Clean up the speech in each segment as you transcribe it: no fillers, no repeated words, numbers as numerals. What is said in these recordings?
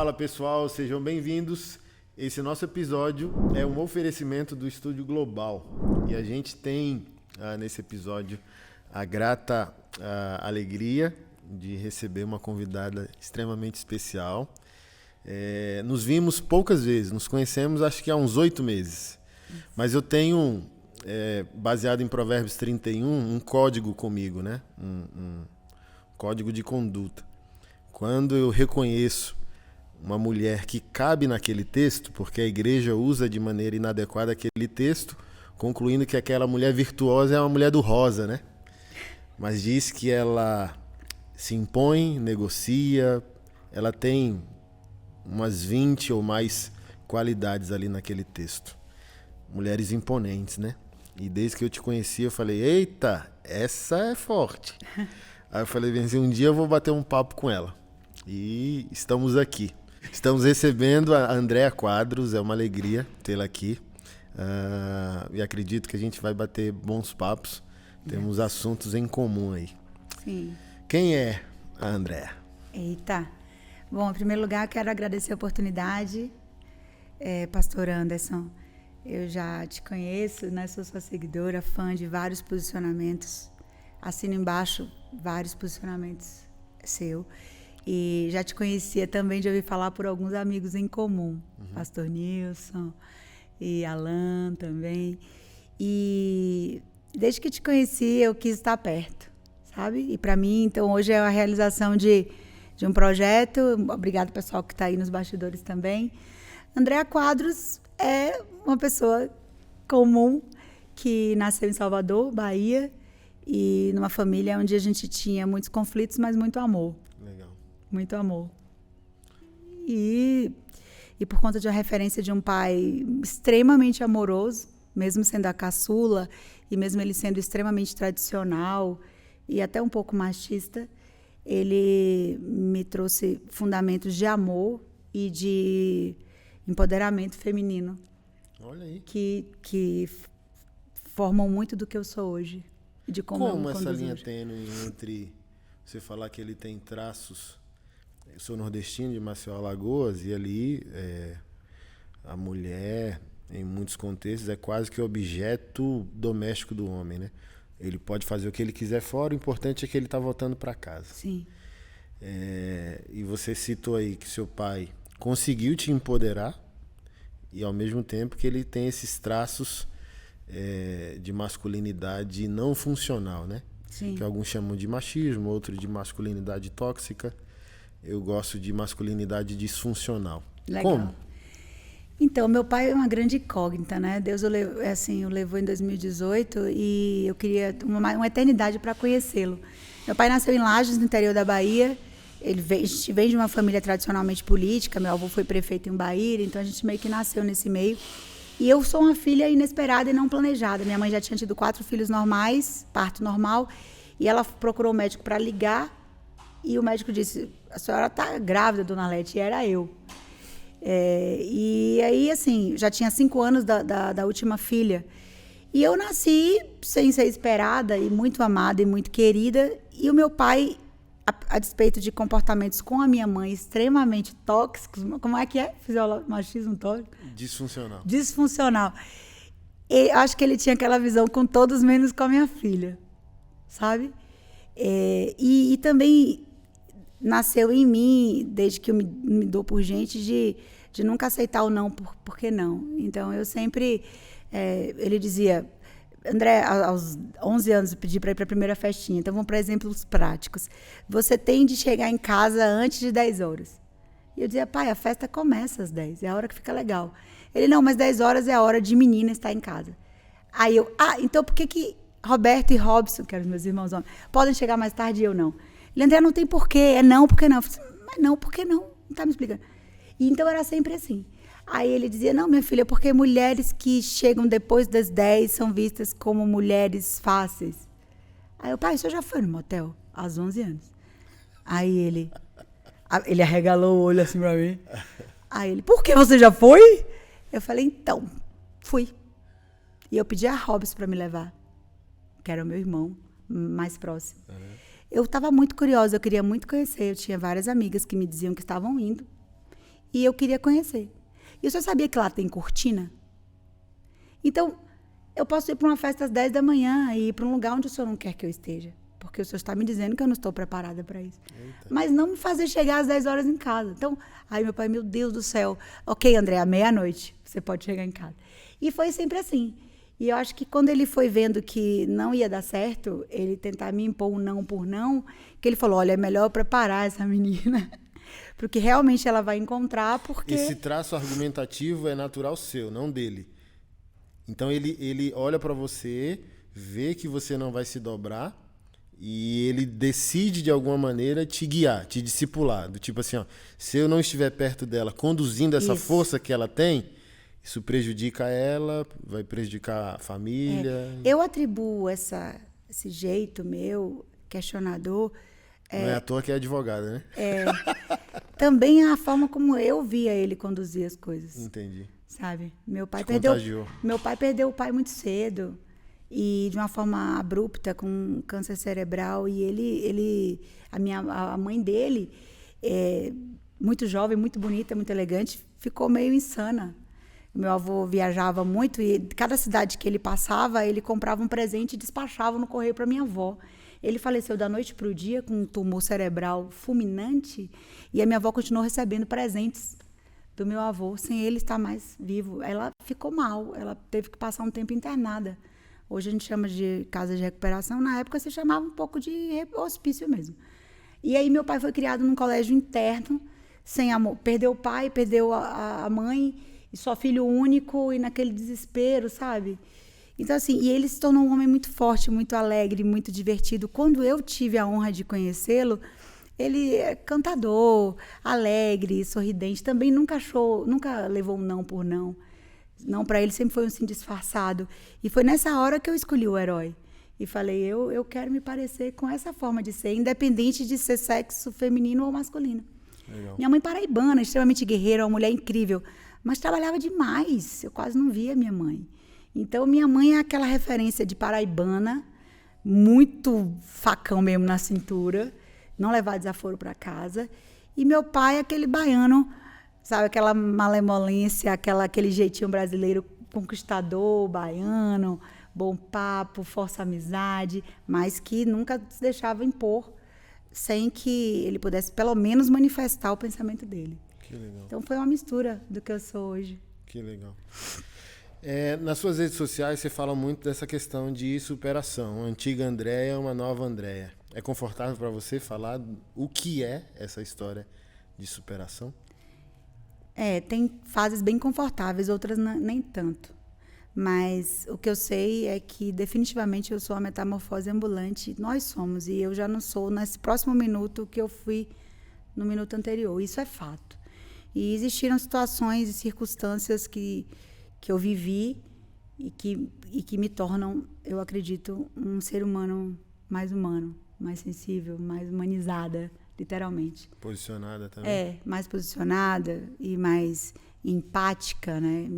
Fala pessoal, sejam bem-vindos. Esse nosso episódio é um oferecimento do Estúdio Global e a gente tem nesse episódio a grata alegria de receber uma convidada extremamente especial. Nos vimos poucas vezes, nos conhecemos acho que há uns 8 meses, mas eu tenho, baseado em Provérbios 31, um código comigo, né? Um código de conduta. Quando eu reconheço uma mulher que cabe naquele texto, porque a igreja usa de maneira inadequada aquele texto, concluindo que aquela mulher virtuosa é uma mulher do rosa, né? Mas diz que ela se impõe, negocia, ela tem umas 20 ou mais qualidades ali naquele texto. Mulheres imponentes, né? E desde que eu te conheci, eu falei, eita, essa é forte. Aí eu falei, bem, um dia eu vou bater um papo com ela. E estamos aqui. Estamos recebendo a Andréa Quadros, é uma alegria tê-la aqui. E acredito que a gente vai bater bons papos. Temos assuntos em comum aí. Sim. Quem é a Andréa? Eita. Bom, em primeiro lugar, quero agradecer a oportunidade. Pastor Anderson, eu já te conheço, né? Sou sua seguidora, fã de vários posicionamentos. Assino embaixo vários posicionamentos seu. E já te conhecia também de ouvir falar por alguns amigos em comum. Pastor Nilson e Alan também. E desde que te conheci, eu quis estar perto, sabe? E para mim, então, hoje é a realização de um projeto. Obrigado, pessoal, que está aí nos bastidores também. Andréa Quadros é uma pessoa comum que nasceu em Salvador, Bahia, e numa família onde a gente tinha muitos conflitos, mas muito amor. Legal. Muito amor. E por conta de uma referência de um pai extremamente amoroso, mesmo sendo a caçula, e mesmo ele sendo extremamente tradicional e até um pouco machista, ele me trouxe fundamentos de amor e de empoderamento feminino. Olha aí. Que formam muito do que eu sou hoje. De como essa linha hoje. tênue entre você falar que ele tem traços... Eu sou nordestino de Maceió, Alagoas, e ali a mulher, em muitos contextos, é quase que objeto doméstico do homem, né? Ele pode fazer o que ele quiser fora, o importante é que ele está voltando para casa. Sim. E você citou aí que seu pai conseguiu te empoderar e, ao mesmo tempo, que ele tem esses traços de masculinidade não funcional, né? Sim. Que alguns chamam de machismo, outros de masculinidade tóxica. Eu gosto de masculinidade disfuncional. Legal. Como? Então, meu pai é uma grande incógnita, né? Deus o levou em 2018 e eu queria uma eternidade para conhecê-lo. Meu pai nasceu em Lages, no interior da Bahia. A gente vem de uma família tradicionalmente política. Meu avô foi prefeito em Bahia, então a gente meio que nasceu nesse meio. E eu sou uma filha inesperada e não planejada. Minha mãe já tinha tido 4 filhos normais, parto normal, e ela procurou o médico para ligar. E o médico disse, a senhora está grávida, dona Lete, e era eu. E aí, assim, já tinha 5 anos da última filha. E eu nasci sem ser esperada, e muito amada e muito querida. E o meu pai, a despeito de comportamentos com a minha mãe extremamente tóxicos, como é que é? Machismo tóxico? Disfuncional. Disfuncional. Acho que ele tinha aquela visão com todos, menos com a minha filha, sabe? E também nasceu em mim, desde que eu me dou por gente, de nunca aceitar o não, por que não? Então, eu sempre... ele dizia... André, aos 11 anos, eu pedi para ir para a primeira festinha. Então, vamos para exemplos práticos. Você tem de chegar em casa antes de 10 horas. E eu dizia, pai, a festa começa às 10, é a hora que fica legal. Ele, não, mas 10 horas é a hora de menina estar em casa. Aí eu, então por que Roberto e Robson, que eram os meus irmãos homens, podem chegar mais tarde e eu não? Ele, André, não tem porquê, não, por que não? Eu falei, mas não, por que não? Não está me explicando. E então era sempre assim. Aí ele dizia, não, minha filha, porque mulheres que chegam depois das 10 são vistas como mulheres fáceis. Aí eu, pai, o senhor já foi no motel? Aos 11 anos. Aí ele arregalou o olho assim pra mim. Aí ele, por que você já foi? Eu falei, então, fui. E eu pedi a Robson para me levar, que era o meu irmão mais próximo. Eu estava muito curiosa, eu queria muito conhecer. Eu tinha várias amigas que me diziam que estavam indo. e eu queria conhecer. E o senhor sabia que lá tem cortina? Então, eu posso ir para uma festa às 10 da manhã e ir para um lugar onde o senhor não quer que eu esteja. Porque o senhor está me dizendo que eu não estou preparada para isso. Eita. Mas não me fazer chegar às 10 horas em casa. Então, aí meu pai, meu Deus do céu. Ok, André, à meia-noite você pode chegar em casa. E foi sempre assim. E eu acho que quando ele foi vendo que não ia dar certo, ele tentar me impor um não por não, que ele falou, olha, é melhor eu preparar essa menina, porque realmente ela vai encontrar, porque... Esse traço argumentativo é natural seu, não dele. Então ele olha para você, vê que você não vai se dobrar e ele decide de alguma maneira te guiar, te discipular. Do tipo assim, ó, se eu não estiver perto dela, conduzindo essa força que ela tem, isso prejudica ela, vai prejudicar a família. Eu atribuo esse jeito meu, questionador... Não é à toa que é advogada, né? Também a forma como eu via ele conduzir as coisas. Entendi. Sabe? Meu pai contagiou. perdeu o pai muito cedo e de uma forma abrupta, com câncer cerebral, e a mãe dele, muito jovem, muito bonita, muito elegante, ficou meio insana. Meu avô viajava muito e cada cidade que ele passava, ele comprava um presente e despachava no correio para minha avó. Ele faleceu da noite para o dia com um tumor cerebral fulminante e a minha avó continuou recebendo presentes do meu avô, sem ele estar mais vivo. Ela ficou mal, ela teve que passar um tempo internada. Hoje a gente chama de casa de recuperação, na época se chamava um pouco de hospício mesmo. E aí meu pai foi criado num colégio interno, sem amor. Perdeu o pai, perdeu a mãe, e só filho único, e naquele desespero, sabe? Então, assim, e ele se tornou um homem muito forte, muito alegre, muito divertido. Quando eu tive a honra de conhecê-lo, ele é cantador, alegre, sorridente. Também nunca levou um não por não. Não, para ele sempre foi um sim disfarçado. E foi nessa hora que eu escolhi o herói. E falei, eu quero me parecer com essa forma de ser, independente de ser sexo feminino ou masculino. Legal. Minha mãe paraibana, extremamente guerreira, uma mulher incrível, mas trabalhava demais. Eu quase não via minha mãe. Então, minha mãe é aquela referência de paraibana, muito facão mesmo na cintura, não levar desaforo para casa. E meu pai é aquele baiano, sabe, aquela malemolência, aquele jeitinho brasileiro conquistador, baiano, bom papo, força amizade, mas que nunca se deixava impor sem que ele pudesse, pelo menos, manifestar o pensamento dele. Que legal. Então, foi uma mistura do que eu sou hoje. Que legal. Nas suas redes sociais, você fala muito dessa questão de superação. Uma antiga Andréia, uma nova Andréia. É confortável para você falar o que é essa história de superação? Tem fases bem confortáveis, outras nem tanto. Mas o que eu sei é que definitivamente eu sou uma metamorfose ambulante. Nós somos, e eu já não sou nesse próximo minuto que eu fui no minuto anterior. Isso é fato. E existiram situações e circunstâncias que eu vivi e que me tornam, eu acredito, um ser humano, mais sensível, mais humanizada, literalmente. Posicionada também. Mais posicionada e mais empática, né?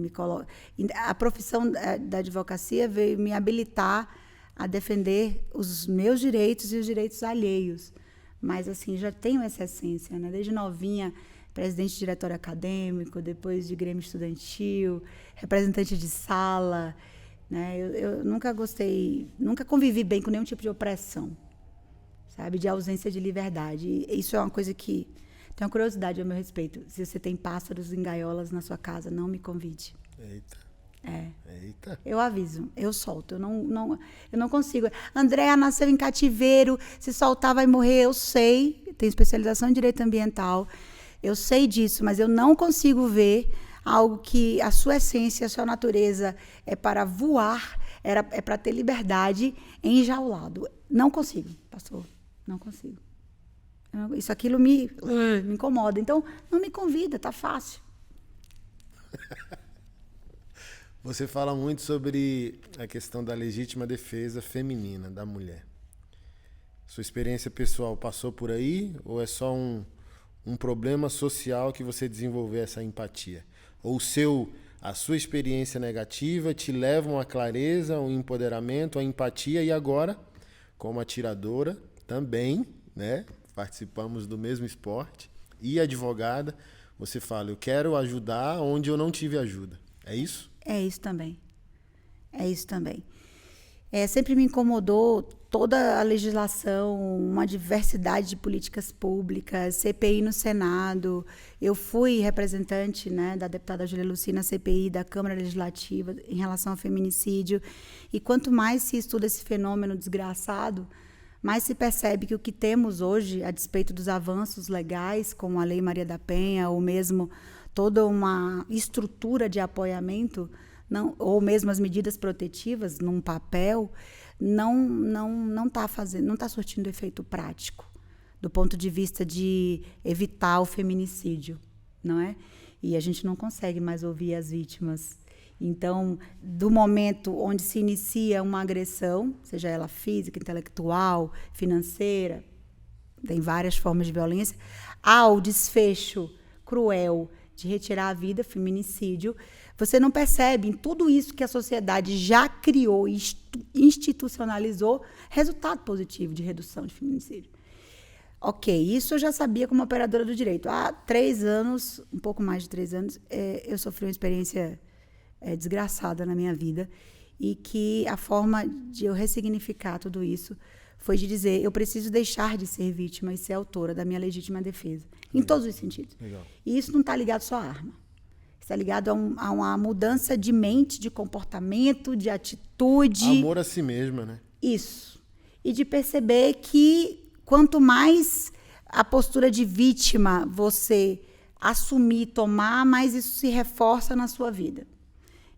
A profissão da advocacia veio me habilitar a defender os meus direitos e os direitos alheios. Mas, assim, já tenho essa essência, né? Desde novinha, presidente de diretório acadêmico, depois de grêmio estudantil, representante de sala, né? Eu nunca convivi bem com nenhum tipo de opressão, sabe? De ausência de liberdade. E isso é uma coisa que tem uma curiosidade ao meu respeito. Se você tem pássaros em gaiolas na sua casa, não me convide. Eita. Eita. Eu aviso, eu solto, eu não consigo. Andréa nasceu em cativeiro, se soltar vai morrer, eu sei, tenho especialização em direito ambiental, eu sei disso, mas eu não consigo ver algo que a sua essência, a sua natureza é para voar, é para ter liberdade enjaulado. Não consigo, pastor, não consigo. Aquilo me incomoda. Então, não me convida, tá fácil. Você fala muito sobre a questão da legítima defesa feminina da mulher. Sua experiência pessoal passou por aí ou é só um problema social que você desenvolveu essa empatia? Ou a sua experiência negativa te leva a uma clareza, um empoderamento, a empatia e agora, como atiradora também, né? Participamos do mesmo esporte e advogada, você fala, eu quero ajudar onde eu não tive ajuda. É isso? É isso também. É isso também. Sempre me incomodou toda a legislação, uma diversidade de políticas públicas, CPI no Senado. Eu fui representante, né, da deputada Júlia Lucy na CPI da Câmara Legislativa em relação ao feminicídio. E quanto mais se estuda esse fenômeno desgraçado, mais se percebe que o que temos hoje, a despeito dos avanços legais, como a Lei Maria da Penha, ou mesmo toda uma estrutura de apoiamento, não, ou mesmo as medidas protetivas num papel, não está surtindo efeito prático do ponto de vista de evitar o feminicídio, não é? E a gente não consegue mais ouvir as vítimas. Então, do momento onde se inicia uma agressão, seja ela física, intelectual, financeira, tem várias formas de violência, ao desfecho cruel de retirar a vida, feminicídio, você não percebe em tudo isso que a sociedade já criou e institucionalizou resultado positivo de redução de feminicídio. Ok, isso eu já sabia como operadora do direito. Há 3 anos, um pouco mais de 3 anos, eu sofri uma experiência desgraçada na minha vida e que a forma de eu ressignificar tudo isso foi de dizer, eu preciso deixar de ser vítima e ser autora da minha legítima defesa, em todos os sentidos. Legal. E isso não está ligado só à arma. Está ligado a uma mudança de mente, de comportamento, de atitude. Amor a si mesma, né? Isso. E de perceber que quanto mais a postura de vítima você assumir, tomar, mais isso se reforça na sua vida.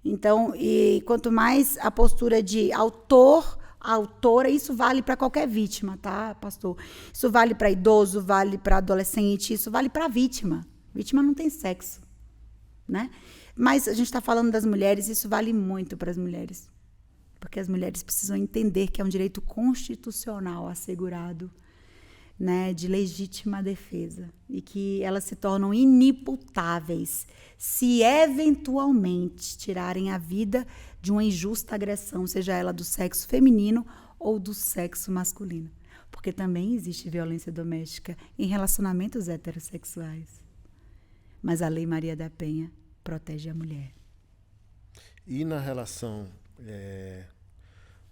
Então, e quanto mais a postura de autora, isso vale para qualquer vítima, tá, pastor? Isso vale para idoso, vale para adolescente, isso vale para vítima. Vítima não tem sexo, né? Mas a gente está falando das mulheres, isso vale muito para as mulheres. Porque as mulheres precisam entender que é um direito constitucional assegurado, né, de legítima defesa. E que elas se tornam inimputáveis se eventualmente tirarem a vida de uma injusta agressão, seja ela do sexo feminino ou do sexo masculino. Porque também existe violência doméstica em relacionamentos heterossexuais. Mas a Lei Maria da Penha protege a mulher. E na relação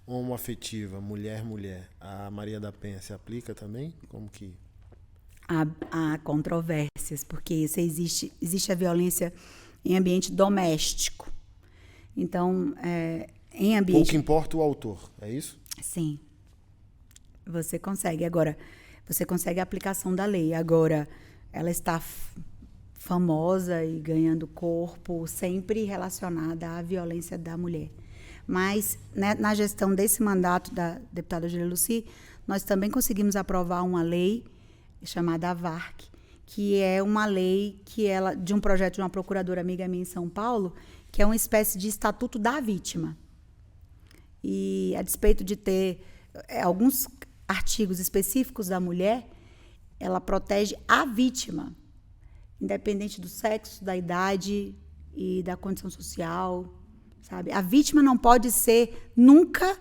homoafetiva, mulher-mulher, a Maria da Penha se aplica também? Como que... Há controvérsias, porque existe a violência em ambiente doméstico. Então, em ambiente... Pouco importa o autor, é isso? Sim. Você consegue. Agora, você consegue a aplicação da lei. Agora, ela está famosa e ganhando corpo, sempre relacionada à violência da mulher. Mas, né, na gestão desse mandato da deputada Júlia Lucy, nós também conseguimos aprovar uma lei chamada AVARC, que é uma lei de um projeto de uma procuradora amiga minha em São Paulo, que é uma espécie de estatuto da vítima. E, a despeito de ter alguns artigos específicos da mulher, ela protege a vítima, independente do sexo, da idade e da condição social, sabe? A vítima não pode ser nunca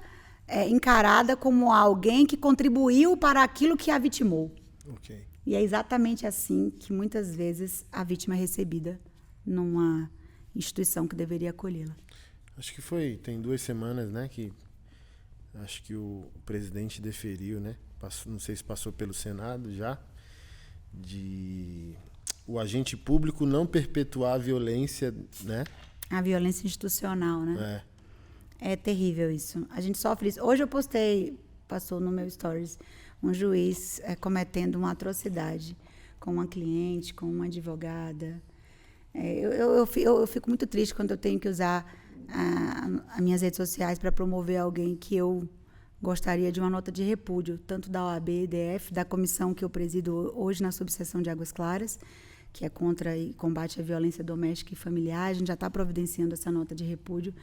encarada como alguém que contribuiu para aquilo que a vitimou. Okay. E é exatamente assim que muitas vezes a vítima é recebida numa instituição que deveria acolhê-la. Acho que tem 2 semanas, né, que acho que o presidente deferiu, né, não sei se passou pelo Senado já, de o agente público não perpetuar a violência, né? A violência institucional, né? É terrível isso. A gente sofre isso. Hoje eu passou no meu stories, um juiz cometendo uma atrocidade com uma cliente, com uma advogada. Eu fico muito triste quando eu tenho que usar as minhas redes sociais para promover alguém que eu gostaria de uma nota de repúdio, tanto da OAB, EDF, da comissão que eu presido hoje na subseção de Águas Claras, que é contra e combate à violência doméstica e familiar. A gente já está providenciando essa nota de repúdio,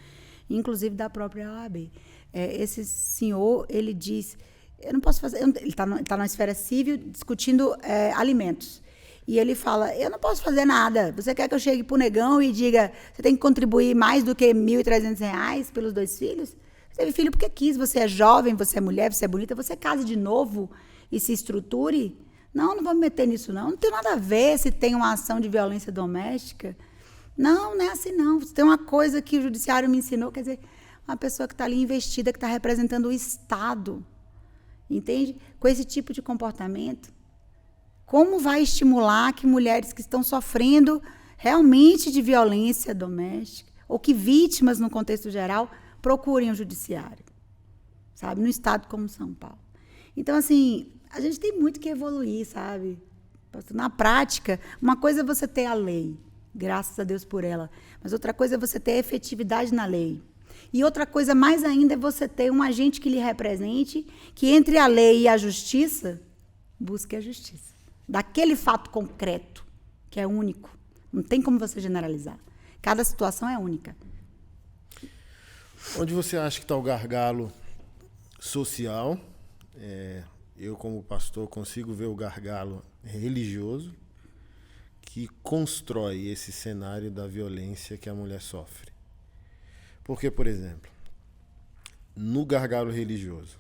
inclusive da própria OAB. Esse senhor, ele diz... Eu não posso fazer... Ele está na esfera civil discutindo alimentos. E ele fala, eu não posso fazer nada. Você quer que eu chegue para o negão e diga, você tem que contribuir mais do que R$ 1.300 pelos 2 filhos? Você teve filho porque quis, você é jovem, você é mulher, você é bonita, você case de novo e se estruture? Não vou me meter nisso, não. Não tem nada a ver se tem uma ação de violência doméstica. Não é assim, não. Tem uma coisa que o judiciário me ensinou, quer dizer, uma pessoa que está ali investida, que está representando o Estado, entende? Com esse tipo de comportamento, como vai estimular que mulheres que estão sofrendo realmente de violência doméstica, ou que vítimas, no contexto geral, procurem o judiciário, sabe? No estado como São Paulo. Então, assim, a gente tem muito que evoluir, sabe? Na prática, uma coisa é você ter a lei, graças a Deus por ela, mas outra coisa é você ter efetividade na lei. E outra coisa mais ainda é você ter um agente que lhe represente, que entre a lei e a justiça, busque a justiça. Daquele fato concreto, que é único. Não tem como você generalizar. Cada situação é única. Onde você acha que está o gargalo social? Eu, como pastor, consigo ver o gargalo religioso que constrói esse cenário da violência que a mulher sofre. Porque, por exemplo, no gargalo religioso,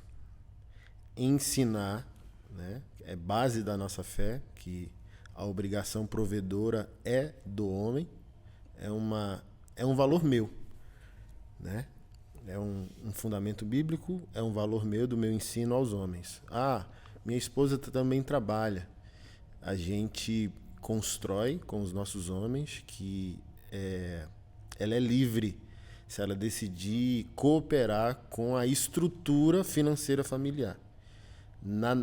ensinar, né, é base da nossa fé, que a obrigação provedora é do homem, é um valor meu, né? É um fundamento bíblico, é um valor meu, do meu ensino aos homens. Minha esposa também trabalha. A gente constrói com os nossos homens que ela é livre se ela decidir cooperar com a estrutura financeira familiar. Na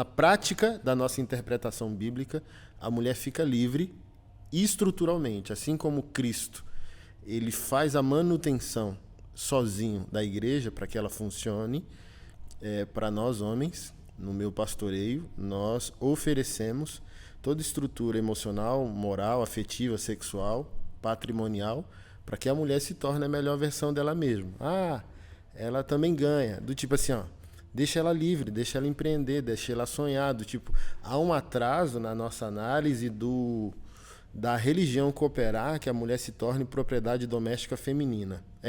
prática da nossa interpretação bíblica, a mulher fica livre estruturalmente, assim como Cristo ele faz a manutenção sozinho da igreja para que ela funcione. Para nós homens, no meu pastoreio, nós oferecemos toda estrutura emocional, moral, afetiva, sexual, patrimonial, para que a mulher se torne a melhor versão dela mesma. Ela também ganha, do tipo assim, deixa ela livre, deixa ela empreender, deixa ela sonhar, do tipo, há um atraso na nossa análise da religião cooperar que a mulher se torne propriedade doméstica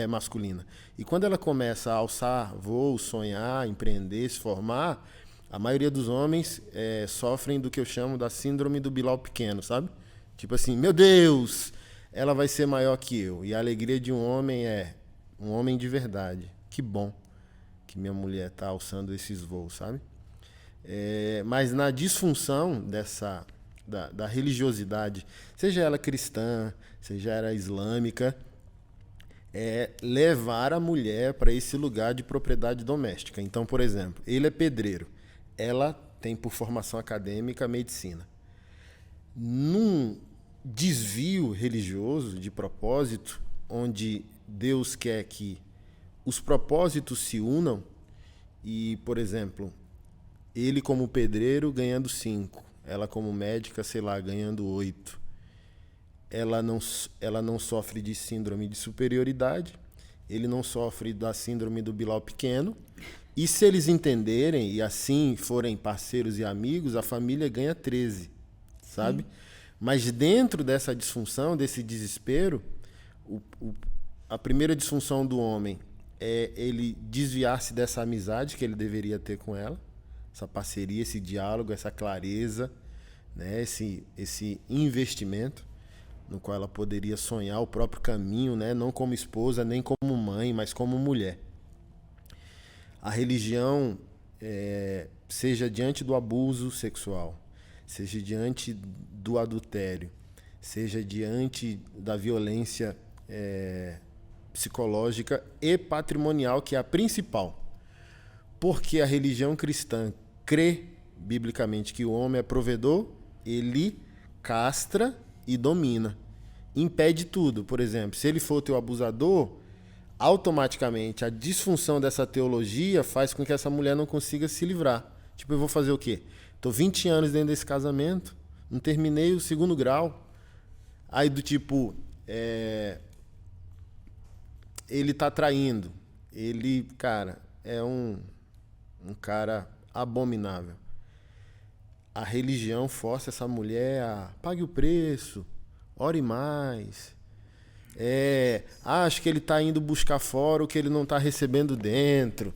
masculina. E quando ela começa a alçar voo, sonhar, empreender, se formar, a maioria dos homens sofrem do que eu chamo da síndrome do Bilal pequeno, sabe? Tipo assim, meu Deus, ela vai ser maior que eu. E a alegria de um homem é um homem de verdade. Que bom que minha mulher está alçando esses voos, sabe? Mas na disfunção da religiosidade, seja ela cristã, seja ela islâmica, levar a mulher para esse lugar de propriedade doméstica. Então, por exemplo, ele é pedreiro, ela tem por formação acadêmica medicina. Num desvio religioso de propósito, onde Deus quer que os propósitos se unam, e, por exemplo, ele como pedreiro ganhando 5, ela como médica, sei lá, ganhando 8. Ela não sofre de síndrome de superioridade, ele não sofre da síndrome do Bilal pequeno. E se eles entenderem e assim forem parceiros e amigos, a família ganha 13, sabe? Sim. Mas dentro dessa disfunção, desse desespero, a primeira disfunção do homem é ele desviar-se dessa amizade que ele deveria ter com ela, essa parceria, esse diálogo, essa clareza, né? Esse investimento no qual ela poderia sonhar o próprio caminho, né? Não como esposa, nem como mãe, mas como mulher. A religião, seja diante do abuso sexual, seja diante do adultério, seja diante da violência psicológica e patrimonial, que é a principal. Porque a religião cristã crê biblicamente que o homem é provedor, ele castra e domina. Impede tudo. Por exemplo, se ele for teu abusador, automaticamente a disfunção dessa teologia faz com que essa mulher não consiga se livrar. Tipo, eu vou fazer o quê? Estou 20 anos dentro desse casamento, não terminei o 2º grau. Aí do tipo, ele tá traindo. Ele, cara, é um cara abominável. A religião força essa mulher a pague o preço, ore mais. Acho que ele está indo buscar fora o que ele não está recebendo dentro.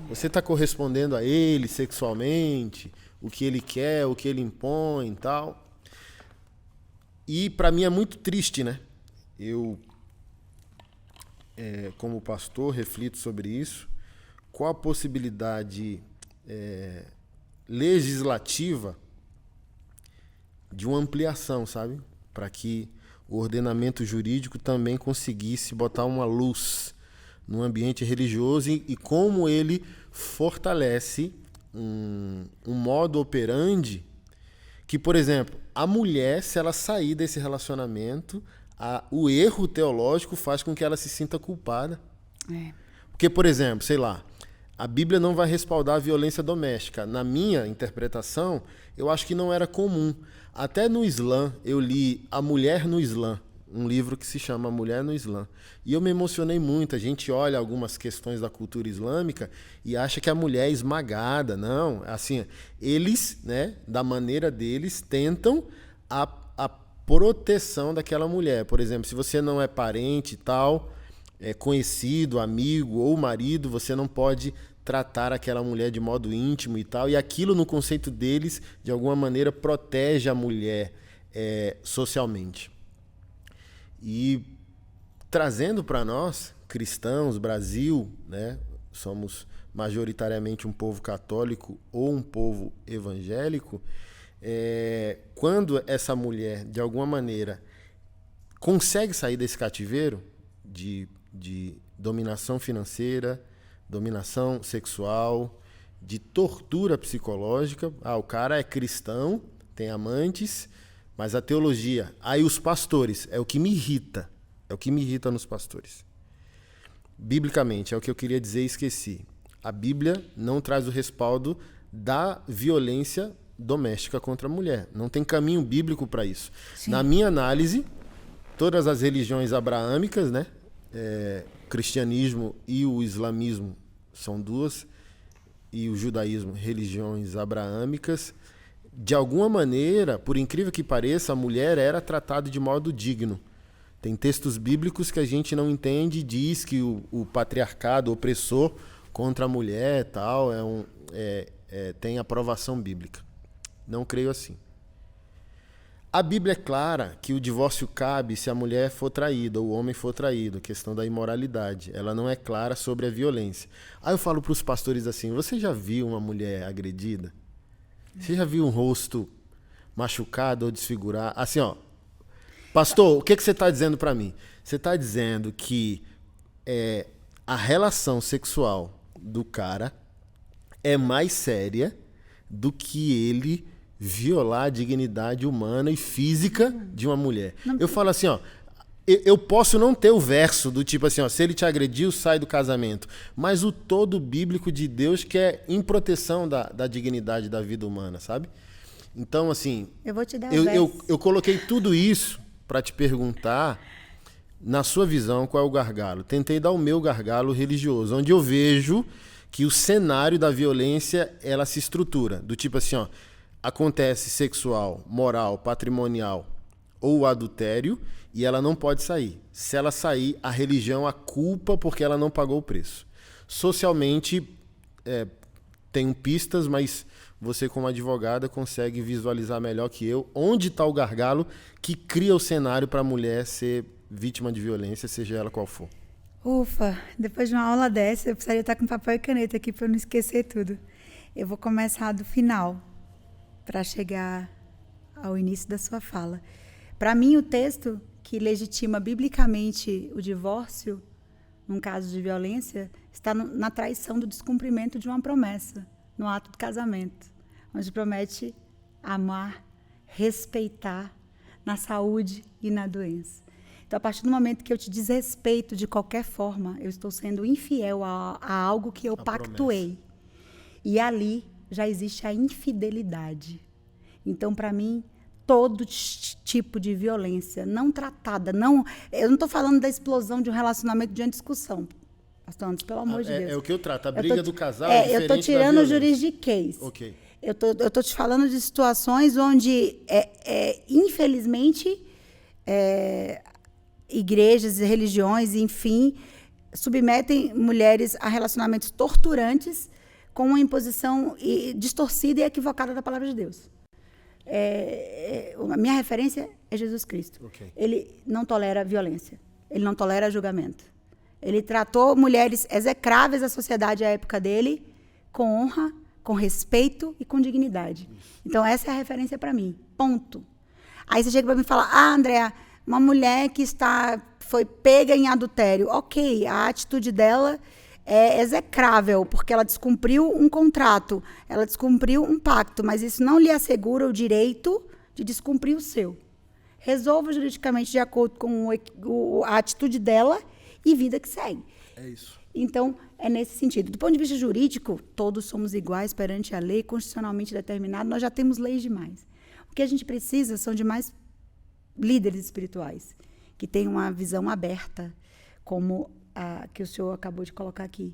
Você está correspondendo a ele sexualmente, o que ele quer, o que ele impõe e tal. E para mim é muito triste, né? Eu, como pastor, reflito sobre isso. Qual a possibilidade legislativa de uma ampliação, sabe? Para que o ordenamento jurídico também conseguisse botar uma luz no ambiente religioso e como ele fortalece um modo operandi que, por exemplo, a mulher, se ela sair desse relacionamento, o erro teológico faz com que ela se sinta culpada. Porque, por exemplo, sei lá, a Bíblia não vai respaldar a violência doméstica. Na minha interpretação, eu acho que não era comum. Até no Islã, eu li A Mulher no Islã, um livro que se chama A Mulher no Islã. E eu me emocionei muito. A gente olha algumas questões da cultura islâmica e acha que a mulher é esmagada. Não, assim, eles, né, da maneira deles, tentam a proteção daquela mulher. Por exemplo, se você não é parente e tal, conhecido, amigo ou marido, você não pode tratar aquela mulher de modo íntimo e tal. E aquilo, no conceito deles, de alguma maneira, protege a mulher socialmente. E trazendo para nós, cristãos, Brasil, né, somos majoritariamente um povo católico ou um povo evangélico, quando essa mulher, de alguma maneira, consegue sair desse cativeiro de dominação financeira, dominação sexual, de tortura psicológica. O cara é cristão, tem amantes, mas a teologia, aí os pastores, é o que me irrita. É o que me irrita nos pastores. Biblicamente, é o que eu queria dizer e esqueci. A Bíblia não traz o respaldo da violência doméstica contra a mulher. Não tem caminho bíblico para isso. Sim. Na minha análise, todas as religiões abraâmicas, né? O cristianismo e o islamismo são duas, e o judaísmo, religiões abraâmicas. De alguma maneira, por incrível que pareça, a mulher era tratada de modo digno. Tem textos bíblicos que a gente não entende e diz que o patriarcado opressor contra a mulher tal tem aprovação bíblica. Não creio assim. A Bíblia é clara que o divórcio cabe se a mulher for traída ou o homem for traído, a questão da imoralidade. Ela não é clara sobre a violência. Aí eu falo para os pastores assim, você já viu uma mulher agredida? Você já viu um rosto machucado ou desfigurado? Assim, ó, pastor, o que você está dizendo para mim? Você está dizendo que a relação sexual do cara é mais séria do que ele violar a dignidade humana e física de uma mulher. Eu falo assim, ó, eu posso não ter o verso do tipo assim, ó, se ele te agrediu, sai do casamento. Mas o todo bíblico de Deus que é em proteção da dignidade da vida humana, sabe? Então, assim, eu vou te dar eu coloquei tudo isso para te perguntar, na sua visão, qual é o gargalo. Tentei dar o meu gargalo religioso, onde eu vejo que o cenário da violência, ela se estrutura. Do tipo assim, ó, acontece sexual, moral, patrimonial ou adultério e ela não pode sair. Se ela sair, a religião a culpa porque ela não pagou o preço. Socialmente, tenho pistas, mas você como advogada consegue visualizar melhor que eu onde está o gargalo que cria o cenário para a mulher ser vítima de violência, seja ela qual for. Ufa, depois de uma aula dessa, eu precisaria estar com papel e caneta aqui para eu não esquecer tudo. Eu vou começar do final, para chegar ao início da sua fala. Para mim, o texto que legitima biblicamente o divórcio, num caso de violência, está na traição do descumprimento de uma promessa, no ato do casamento, onde promete amar, respeitar na saúde e na doença. Então, a partir do momento que eu te desrespeito de qualquer forma, eu estou sendo infiel a algo que eu pactuei. E ali já existe a infidelidade. Então, para mim, todo tipo de violência não tratada, eu não estou falando da explosão de um relacionamento de uma discussão, pastor Anderson, pelo amor de Deus. É o que eu trato, a briga do casal é diferente da violência. Eu estou tirando o juridiquês. Ok. Eu estou te falando de situações onde, infelizmente, igrejas e religiões, enfim, submetem mulheres a relacionamentos torturantes com uma imposição distorcida e equivocada da palavra de Deus. A minha referência é Jesus Cristo. Okay. Ele não tolera violência. Ele não tolera julgamento. Ele tratou mulheres execráveis da sociedade à época dele com honra, com respeito e com dignidade. Então, essa é a referência para mim. Ponto. Aí você chega para mim e fala, Andréa, uma mulher que foi pega em adultério. Ok, a atitude dela é execrável, porque ela descumpriu um contrato, ela descumpriu um pacto, mas isso não lhe assegura o direito de descumprir o seu. Resolva juridicamente de acordo com a atitude dela e vida que segue. É isso. Então, é nesse sentido. Do ponto de vista jurídico, todos somos iguais perante a lei, constitucionalmente determinado, nós já temos leis demais. O que a gente precisa são de mais líderes espirituais, que tenham uma visão aberta, como a que o senhor acabou de colocar aqui.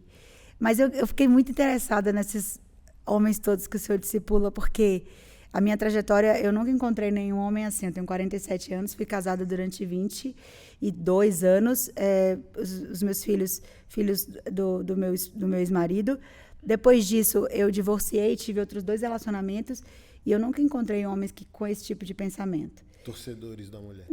Mas eu fiquei muito interessada nesses homens todos que o senhor discipula, porque a minha trajetória, eu nunca encontrei nenhum homem assim. Eu tenho 47 anos, fui casada durante 22 anos. Os meus filhos do meu ex-marido. Depois disso, eu divorciei, tive outros 2 relacionamentos e eu nunca encontrei homens com esse tipo de pensamento. Torcedores da mulher.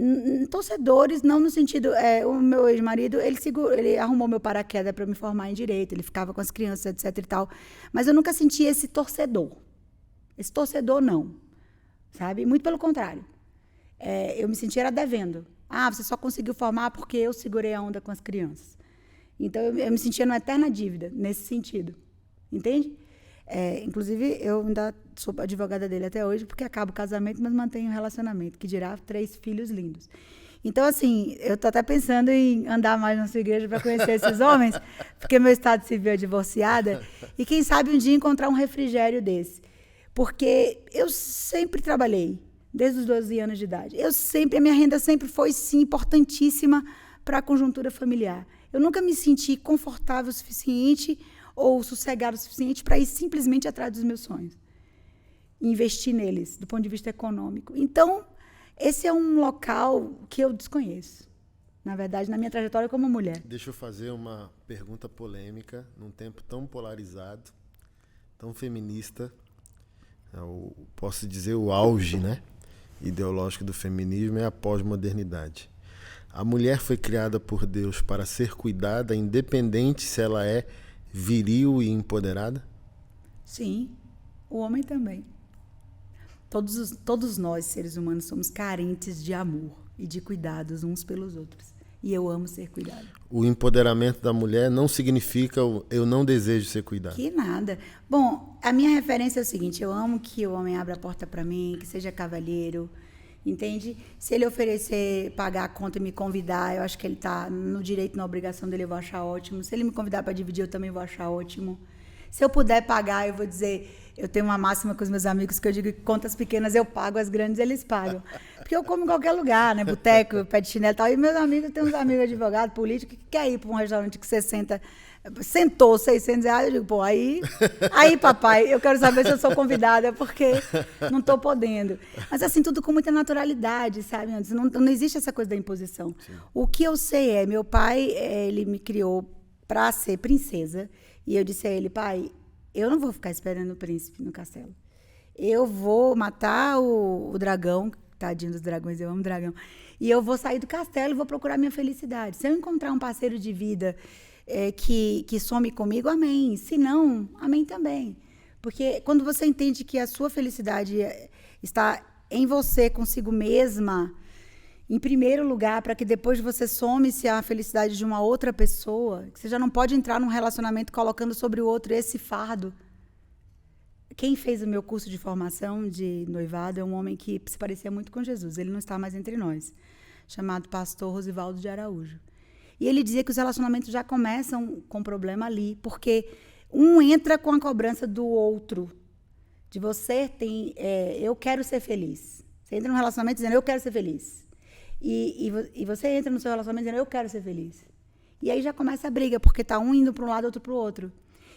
Torcedores, não no sentido... o meu ex-marido, ele arrumou meu paraquedas para me formar em direito, ele ficava com as crianças, etc e tal. Mas eu nunca senti esse torcedor. Esse torcedor, não. Sabe? Muito pelo contrário. Eu me sentia devendo. Você só conseguiu formar porque eu segurei a onda com as crianças. Então, eu me sentia numa eterna dívida, nesse sentido. Entende? Inclusive, eu ainda sou advogada dele até hoje, porque acabo o casamento, mas mantenho o relacionamento, que dirá 3 filhos lindos. Então, assim, eu estou até pensando em andar mais na sua igreja para conhecer esses homens, porque meu estado civil é divorciada, e quem sabe um dia encontrar um refrigério desse. Porque eu sempre trabalhei, desde os 12 anos de idade. A minha renda sempre foi, sim, importantíssima para a conjuntura familiar. Eu nunca me senti confortável o suficiente ou sossegado o suficiente para ir simplesmente atrás dos meus sonhos. Investir neles, do ponto de vista econômico. Então, esse é um local que eu desconheço, na verdade, na minha trajetória como mulher. Deixa eu fazer uma pergunta polêmica, num tempo tão polarizado, tão feminista. Posso dizer o auge, né, ideológico do feminismo é a pós-modernidade. A mulher foi criada por Deus para ser cuidada, independente se ela é viril e empoderada? Sim, o homem também. Todos nós, seres humanos, somos carentes de amor e de cuidados uns pelos outros. E eu amo ser cuidada. O empoderamento da mulher não significa eu não desejo ser cuidada. Que nada. Bom, a minha referência é o seguinte, eu amo que o homem abra a porta para mim, que seja cavalheiro, entende? Se ele oferecer, pagar a conta e me convidar, eu acho que ele está no direito, na obrigação dele, eu vou achar ótimo. Se ele me convidar para dividir, eu também vou achar ótimo. Se eu puder pagar, eu vou dizer... Eu tenho uma máxima com os meus amigos que eu digo que contas pequenas eu pago, as grandes eles pagam. Porque eu como em qualquer lugar, né? Boteco, pé de chinelo e tal. E meus amigos, tem uns amigos advogados, políticos, que quer ir para um restaurante que você sentou R$600, eu digo, pô, aí papai, eu quero saber se eu sou convidada, porque não estou podendo. Mas assim, tudo com muita naturalidade, sabe? Não existe essa coisa da imposição. Sim. O que eu sei meu pai, ele me criou para ser princesa, e eu disse a ele, pai, eu não vou ficar esperando o príncipe no castelo. Eu vou matar o dragão, tadinho dos dragões, eu amo dragão, e eu vou sair do castelo e vou procurar minha felicidade. Se eu encontrar um parceiro de vida que some comigo, amém. Se não, amém também. Porque quando você entende que a sua felicidade está em você, consigo mesma, em primeiro lugar, para que depois você some-se a felicidade de uma outra pessoa, que você já não pode entrar num relacionamento colocando sobre o outro esse fardo. Quem fez o meu curso de formação de noivado é um homem que se parecia muito com Jesus. Ele não está mais entre nós. Chamado pastor Rosivaldo de Araújo. E ele dizia que os relacionamentos já começam com problema ali, porque um entra com a cobrança do outro. De você eu quero ser feliz. Você entra num relacionamento dizendo, eu quero ser feliz. E você entra no seu relacionamento dizendo, eu quero ser feliz. E aí já começa a briga, porque está um indo para um lado, outro para o outro.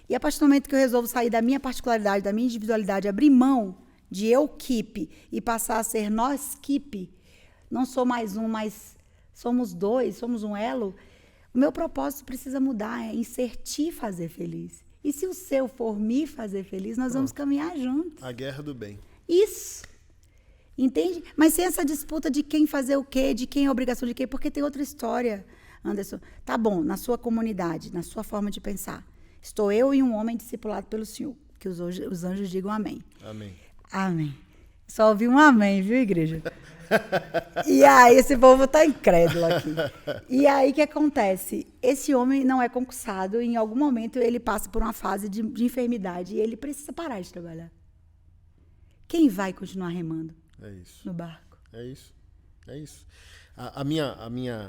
E a partir do momento que eu resolvo sair da minha particularidade, da minha individualidade, abrir mão de eu keep e passar a ser nós keep, não sou mais um, mas somos dois, somos um elo, o meu propósito precisa mudar, em ser te fazer feliz. E se o seu for me fazer feliz, nós vamos caminhar juntos. A guerra do bem. Isso. Entende? Mas sem essa disputa de quem fazer o quê, de quem é a obrigação de quem, porque tem outra história, Anderson. Tá bom, na sua comunidade, na sua forma de pensar. Estou eu e um homem discipulado pelo Senhor. Que os anjos digam amém. Amém. Amém. Só ouvi um amém, viu, igreja? E aí, esse povo está incrédulo aqui. E aí, o que acontece? Esse homem não é concursado, e em algum momento ele passa por uma fase de enfermidade e ele precisa parar de trabalhar. Quem vai continuar remando no barco? É isso. É isso. A minha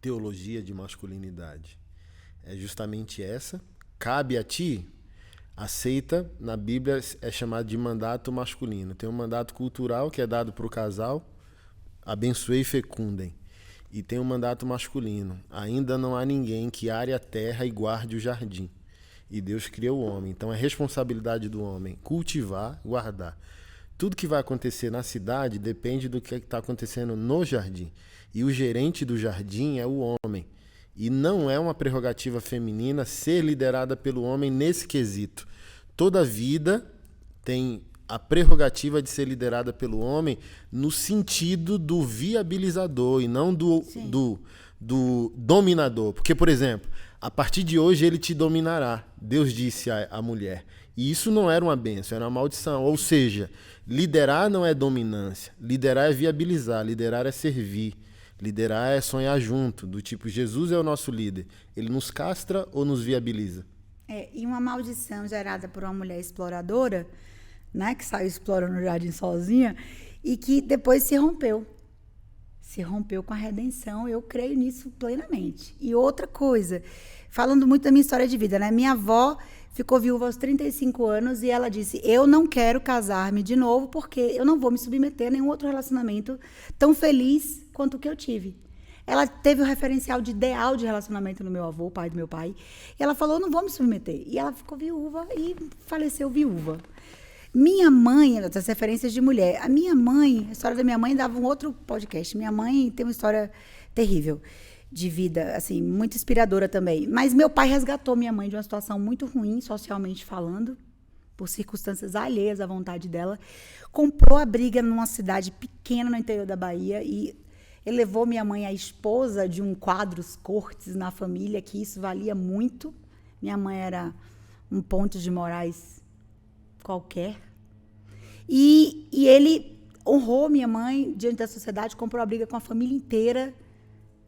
teologia de masculinidade é justamente essa. Cabe a ti. Aceita, na Bíblia, é chamado de mandato masculino. Tem um mandato cultural que é dado para o casal, abençoe e fecundem. E tem um mandato masculino. Ainda não há ninguém que are a terra e guarde o jardim. E Deus criou o homem. Então é responsabilidade do homem cultivar, guardar. Tudo que vai acontecer na cidade depende do que está acontecendo no jardim. E o gerente do jardim é o homem. E não é uma prerrogativa feminina ser liderada pelo homem nesse quesito. Toda vida tem a prerrogativa de ser liderada pelo homem no sentido do viabilizador e não do dominador. Porque, por exemplo, a partir de hoje ele te dominará. Deus disse à mulher. E isso não era uma bênção, era uma maldição. Ou seja, liderar não é dominância. Liderar é viabilizar, liderar é servir. Liderar é sonhar junto, do tipo, Jesus é o nosso líder. Ele nos castra ou nos viabiliza? E uma maldição gerada por uma mulher exploradora, né, que saiu explorando o jardim sozinha, e que depois se rompeu. Se rompeu com a redenção, eu creio nisso plenamente. E outra coisa, falando muito da minha história de vida, né? Minha avó ficou viúva aos 35 anos e ela disse, eu não quero casar-me de novo porque eu não vou me submeter a nenhum outro relacionamento tão feliz quanto o que eu tive. Ela teve o referencial de ideal de relacionamento no meu avô, o pai do meu pai, e ela falou, eu não vou me submeter. E ela ficou viúva e faleceu viúva. Minha mãe, essas referências de mulher, a história da minha mãe dava um outro podcast. Minha mãe tem uma história terrível de vida, assim, muito inspiradora também. Mas meu pai resgatou minha mãe de uma situação muito ruim, socialmente falando, por circunstâncias alheias à vontade dela. Comprou a briga numa cidade pequena no interior da Bahia e ele levou minha mãe a esposa de um quadros cortes na família, que isso valia muito. Minha mãe era um Pontes de Moraes qualquer. E ele honrou minha mãe diante da sociedade, comprou a briga com a família inteira,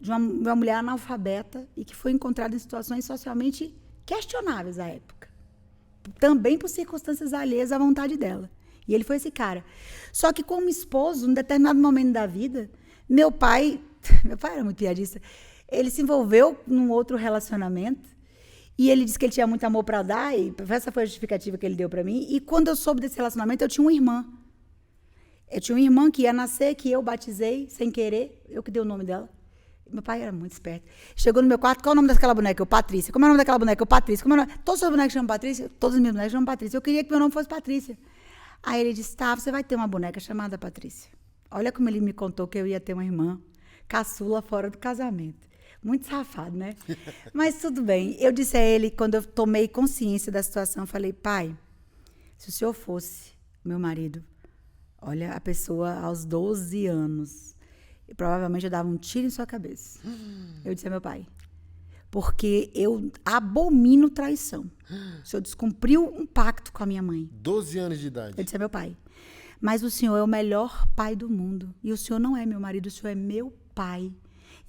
de uma mulher analfabeta e que foi encontrada em situações socialmente questionáveis à época. Também por circunstâncias alheias à vontade dela. E ele foi esse cara. Só que como esposo, em determinado momento da vida, meu pai era muito piadista, ele se envolveu num outro relacionamento e ele disse que ele tinha muito amor para dar, e essa foi a justificativa que ele deu para mim. E quando eu soube desse relacionamento, eu tinha uma irmã. Eu tinha uma irmã que ia nascer, que eu batizei sem querer, eu que dei o nome dela. Meu pai era muito esperto. Chegou no meu quarto, qual é o nome daquela boneca? Eu, Patrícia. Como é o nome daquela boneca? Eu, Patrícia. Como é o nome? Todos os seus bonecos chamam Patrícia? Todos os meus bonecos chamam Patrícia. Eu queria que meu nome fosse Patrícia. Aí ele disse, tá, você vai ter uma boneca chamada Patrícia. Olha como ele me contou que eu ia ter uma irmã caçula fora do casamento. Muito safado, né? Mas tudo bem. Eu disse a ele, quando eu tomei consciência da situação, eu falei, pai, se o senhor fosse meu marido, olha, a pessoa aos 12 anos... E provavelmente eu dava um tiro em sua cabeça. Eu disse a meu pai. Porque eu abomino traição. O senhor descumpriu um pacto com a minha mãe. 12 anos de idade. Eu disse a meu pai. Mas o senhor é o melhor pai do mundo. E o senhor não é meu marido, o senhor é meu pai.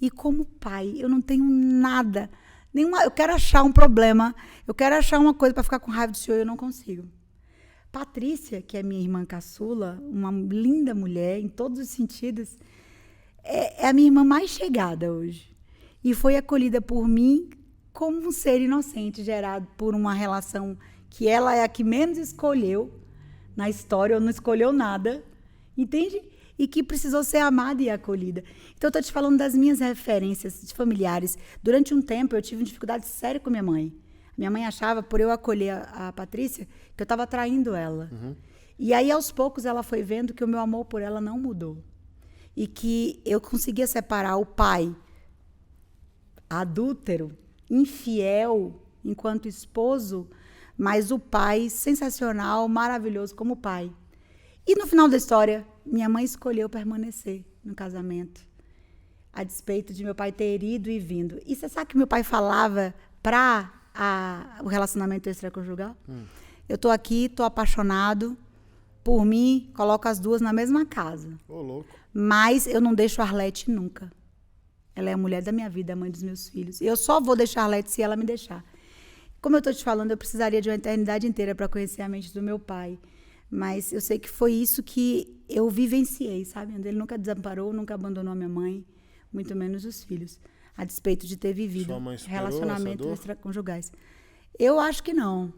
E como pai, eu não tenho nada. Eu quero achar um problema. Eu quero achar uma coisa para ficar com raiva do senhor e eu não consigo. Patrícia, que é minha irmã caçula, uma linda mulher em todos os sentidos... É a minha irmã mais chegada hoje. E foi acolhida por mim como um ser inocente, gerado por uma relação que ela é a que menos escolheu na história, ou não escolheu nada, entende? E que precisou ser amada e acolhida. Então, eu estou te falando das minhas referências de familiares. Durante um tempo, eu tive uma dificuldade séria com minha mãe. Minha mãe achava, por eu acolher a Patrícia, que eu estava traindo ela. Uhum. E aí, aos poucos, ela foi vendo que o meu amor por ela não mudou. E que eu conseguia separar o pai adúltero, infiel enquanto esposo, mas o pai sensacional, maravilhoso como pai. E no final da história, minha mãe escolheu permanecer no casamento, a despeito de meu pai ter ido e vindo. E você sabe que meu pai falava para o relacionamento extraconjugal? Eu tô aqui, tô apaixonado por mim, coloco as duas na mesma casa. Ô, louco. Mas eu não deixo a Arlete nunca. Ela é a mulher da minha vida, a mãe dos meus filhos. Eu só vou deixar a Arlete se ela me deixar. Como eu estou te falando, eu precisaria de uma eternidade inteira para conhecer a mente do meu pai. Mas eu sei que foi isso que eu vivenciei, sabe? Ele nunca desamparou, nunca abandonou a minha mãe, muito menos os filhos, a despeito de ter vivido relacionamentos extraconjugais. Eu acho que não.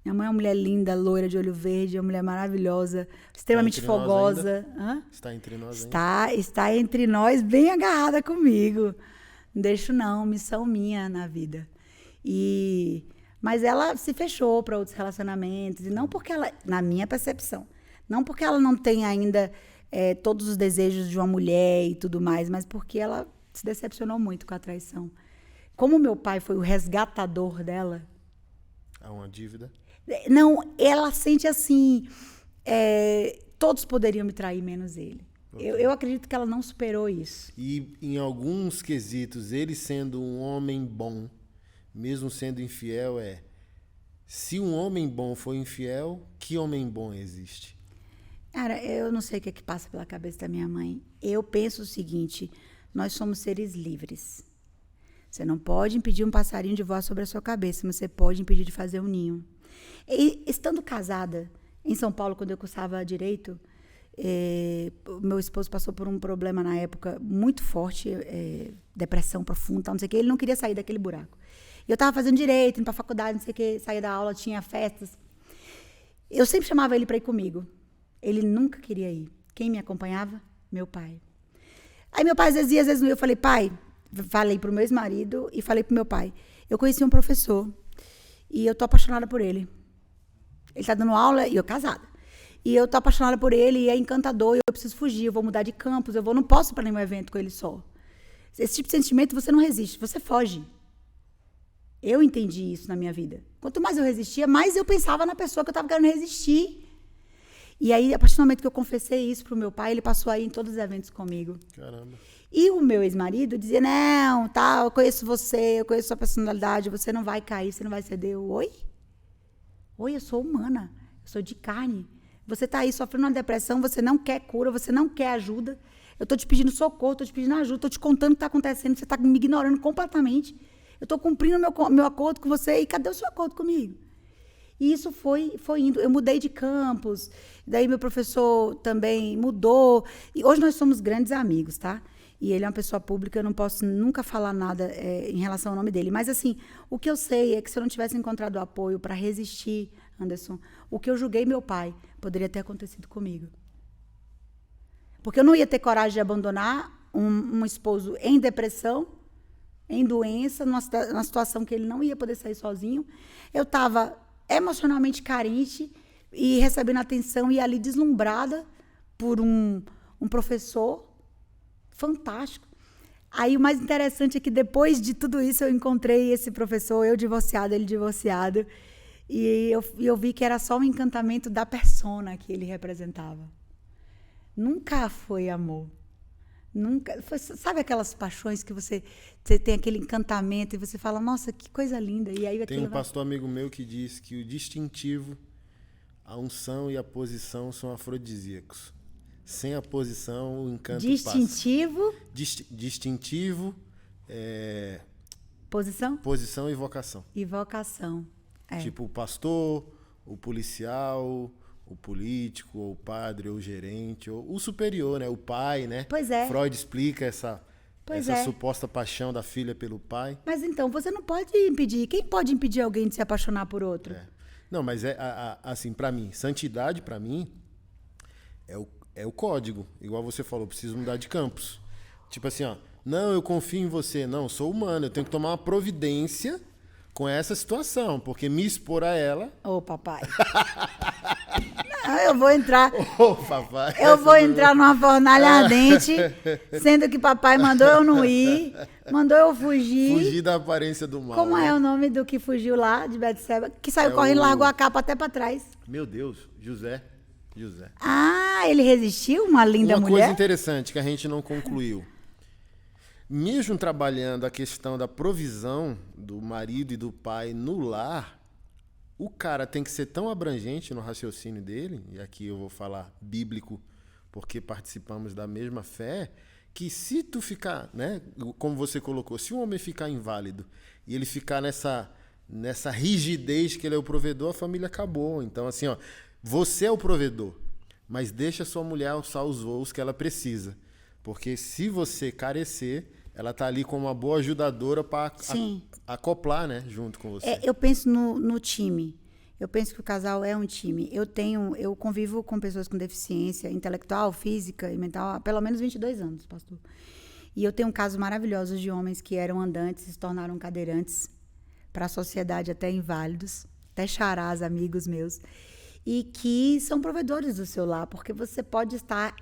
Minha mãe é uma mulher linda, loira, de olho verde, é uma mulher maravilhosa, extremamente fogosa. Está entre nós ainda? Está entre nós, bem agarrada comigo. Não deixo não, missão minha na vida. Mas ela se fechou para outros relacionamentos, e não porque ela, na minha percepção, não porque ela não tem ainda todos os desejos de uma mulher e tudo mais, mas porque ela se decepcionou muito com a traição. Como meu pai foi o resgatador dela... Há uma dívida? Não, ela sente assim, todos poderiam me trair, menos ele. Okay. Eu acredito que ela não superou isso. E em alguns quesitos, ele sendo um homem bom, mesmo sendo infiel, se um homem bom for infiel, que homem bom existe? Cara, eu não sei o que é que passa pela cabeça da minha mãe. Eu penso o seguinte, nós somos seres livres. Você não pode impedir um passarinho de voar sobre a sua cabeça, mas você pode impedir de fazer um ninho. E, estando casada, em São Paulo, quando eu cursava direito, meu esposo passou por um problema na época muito forte, depressão profunda, não sei o que, ele não queria sair daquele buraco. E eu estava fazendo direito, indo para a faculdade, não sei o que, saía da aula, tinha festas. Eu sempre chamava ele para ir comigo. Ele nunca queria ir. Quem me acompanhava? Meu pai. Aí meu pai às vezes ia, às vezes não ia. Eu falei, pai, falei para o meu ex-marido e falei para o meu pai, eu conheci um professor e eu tô apaixonada por ele. Ele tá dando aula e eu casada. E eu tô apaixonada por ele e é encantador e eu preciso fugir, eu vou mudar de campus, não posso ir para nenhum evento com ele só. Esse tipo de sentimento você não resiste, você foge. Eu entendi isso na minha vida. Quanto mais eu resistia, mais eu pensava na pessoa que eu estava querendo resistir. E aí, a partir do momento que eu confessei isso pro meu pai, ele passou aí em todos os eventos comigo. Caramba. E o meu ex-marido dizia, não, tá, eu conheço você, eu conheço sua personalidade, você não vai cair, você não vai ceder. Oi? Oi, eu sou humana, eu sou de carne. Você tá aí sofrendo uma depressão, você não quer cura, você não quer ajuda. Eu tô te pedindo socorro, tô te pedindo ajuda, tô te contando o que tá acontecendo, você tá me ignorando completamente. Eu tô cumprindo meu acordo com você e cadê o seu acordo comigo? E isso foi indo. Eu mudei de campus, daí meu professor também mudou. E hoje nós somos grandes amigos, tá? E ele é uma pessoa pública, eu não posso nunca falar nada em relação ao nome dele. Mas, assim, o que eu sei é que se eu não tivesse encontrado apoio para resistir, Anderson, o que eu julguei meu pai poderia ter acontecido comigo. Porque eu não ia ter coragem de abandonar um esposo em depressão, em doença, numa situação que ele não ia poder sair sozinho. Eu estava emocionalmente carente e recebendo atenção e ali deslumbrada por um professor fantástico. Aí o mais interessante é que depois de tudo isso eu encontrei esse professor, eu divorciada, ele divorciado, e eu vi que era só um encantamento da persona que ele representava. Nunca foi amor. Nunca. Sabe aquelas paixões que você tem aquele encantamento e você fala, nossa, que coisa linda. E aí tem um pastor amigo meu que diz que o distintivo, a unção e a posição são afrodisíacos. Sem a posição, o encanto distintivo? Passa. Distintivo. Posição? Posição e vocação. E vocação. Tipo o pastor, o policial, o político, ou o padre, ou o gerente, ou o superior, né? O pai, né? Pois é. Freud explica essa suposta paixão da filha pelo pai. Mas então, você não pode impedir. Quem pode impedir alguém de se apaixonar por outro? Não, mas assim, para mim, santidade para mim é o código. Igual você falou, preciso mudar de campus. Tipo assim, ó, não, eu confio em você. Não, eu sou humano, eu tenho que tomar uma providência com essa situação, porque me expor a ela... Ô, papai. Eu vou entrar. Ô, papai. Eu vou entrar numa fornalha ardente, sendo que papai mandou eu não ir, mandou eu fugir. Fugir da aparência do mal. Como né? é o nome do que fugiu lá de Betseba? Que saiu correndo e largou a capa até pra trás. Meu Deus, José. Ah, ele resistiu? Uma linda Uma mulher? coisa interessante que a gente não concluiu. Mesmo trabalhando a questão da provisão do marido e do pai no lar, o cara tem que ser tão abrangente no raciocínio dele, e aqui eu vou falar bíblico, porque participamos da mesma fé, que se tu ficar, né, como você colocou, se um homem ficar inválido e ele ficar nessa rigidez que ele é o provedor, a família acabou. Então, assim, ó, você é o provedor, mas deixa a sua mulher alçar os voos que ela precisa. Porque se você carecer, ela tá ali como uma boa ajudadora para acoplar, né, junto com você. Eu penso no time. Eu penso que o casal é um time. Eu convivo com pessoas com deficiência intelectual, física e mental há pelo menos 22 anos, pastor. E eu tenho casos maravilhosos de homens que eram andantes e se tornaram cadeirantes, para a sociedade até inválidos, até charás, amigos meus, e que são provedores do seu lar, porque você pode estar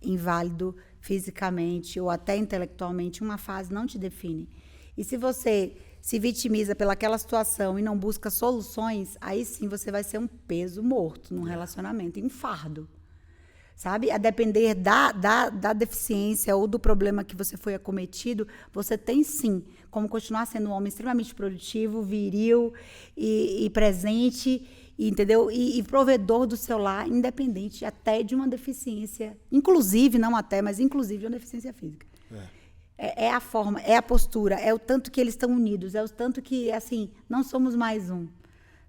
inválido fisicamente ou até intelectualmente, uma fase não te define. E se você se vitimiza pelaquela situação e não busca soluções, aí sim você vai ser um peso morto num relacionamento, um fardo. Sabe? A depender da deficiência ou do problema que você foi acometido, você tem sim como continuar sendo um homem extremamente produtivo, viril e presente, entendeu? E provedor do seu lar, independente até de uma deficiência, inclusive, não até, mas inclusive de uma deficiência física. É a forma, é a postura, é o tanto que eles estão unidos, é o tanto que, assim, não somos mais um,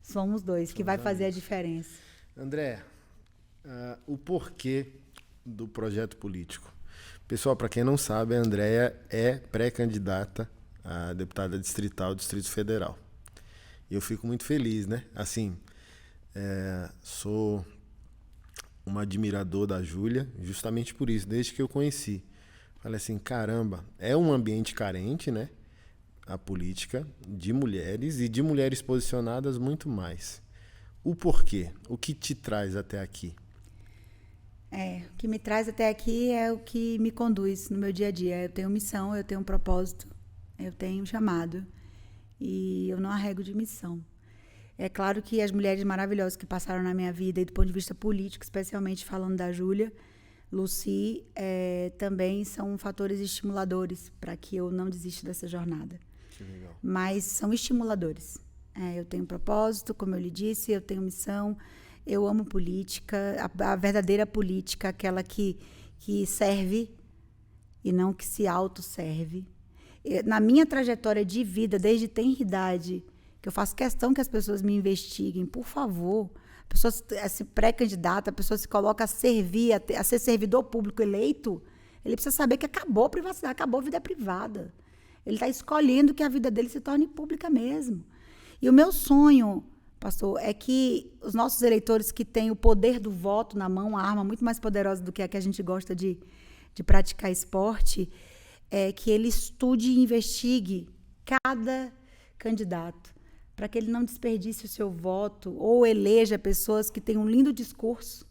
somos dois, que vai fazer a diferença. André, o porquê do projeto político. Pessoal, para quem não sabe, a Andréia é pré-candidata a deputada distrital do Distrito Federal. E eu fico muito feliz, né? Assim, sou um admirador da Júlia, justamente por isso, desde que eu conheci. Falei assim, caramba, é um ambiente carente, né? A política de mulheres e de mulheres posicionadas muito mais. O porquê? O que te traz até aqui? O que me traz até aqui é o que me conduz no meu dia a dia. Eu tenho missão, eu tenho um propósito, eu tenho um chamado e eu não arrego de missão. É claro que as mulheres maravilhosas que passaram na minha vida e do ponto de vista político, especialmente falando da Júlia, Lucy, também são fatores estimuladores para que eu não desista dessa jornada. Que legal. Mas são estimuladores. Eu tenho um propósito, como eu lhe disse, eu tenho missão, eu amo política, a verdadeira política, aquela que serve e não que se autosserve. Na minha trajetória de vida, desde tenridade, que eu faço questão que as pessoas me investiguem, por favor, a pessoa se pré-candidata, a pessoa se coloca a servir, a ser servidor público eleito, ele precisa saber que acabou a privacidade, acabou a vida privada. Ele está escolhendo que a vida dele se torne pública mesmo. E o meu sonho, pastor, é que os nossos eleitores que têm o poder do voto na mão, uma arma muito mais poderosa do que a que a gente gosta de praticar esporte, que ele estude e investigue cada candidato, para que ele não desperdice o seu voto ou eleja pessoas que têm um lindo discurso,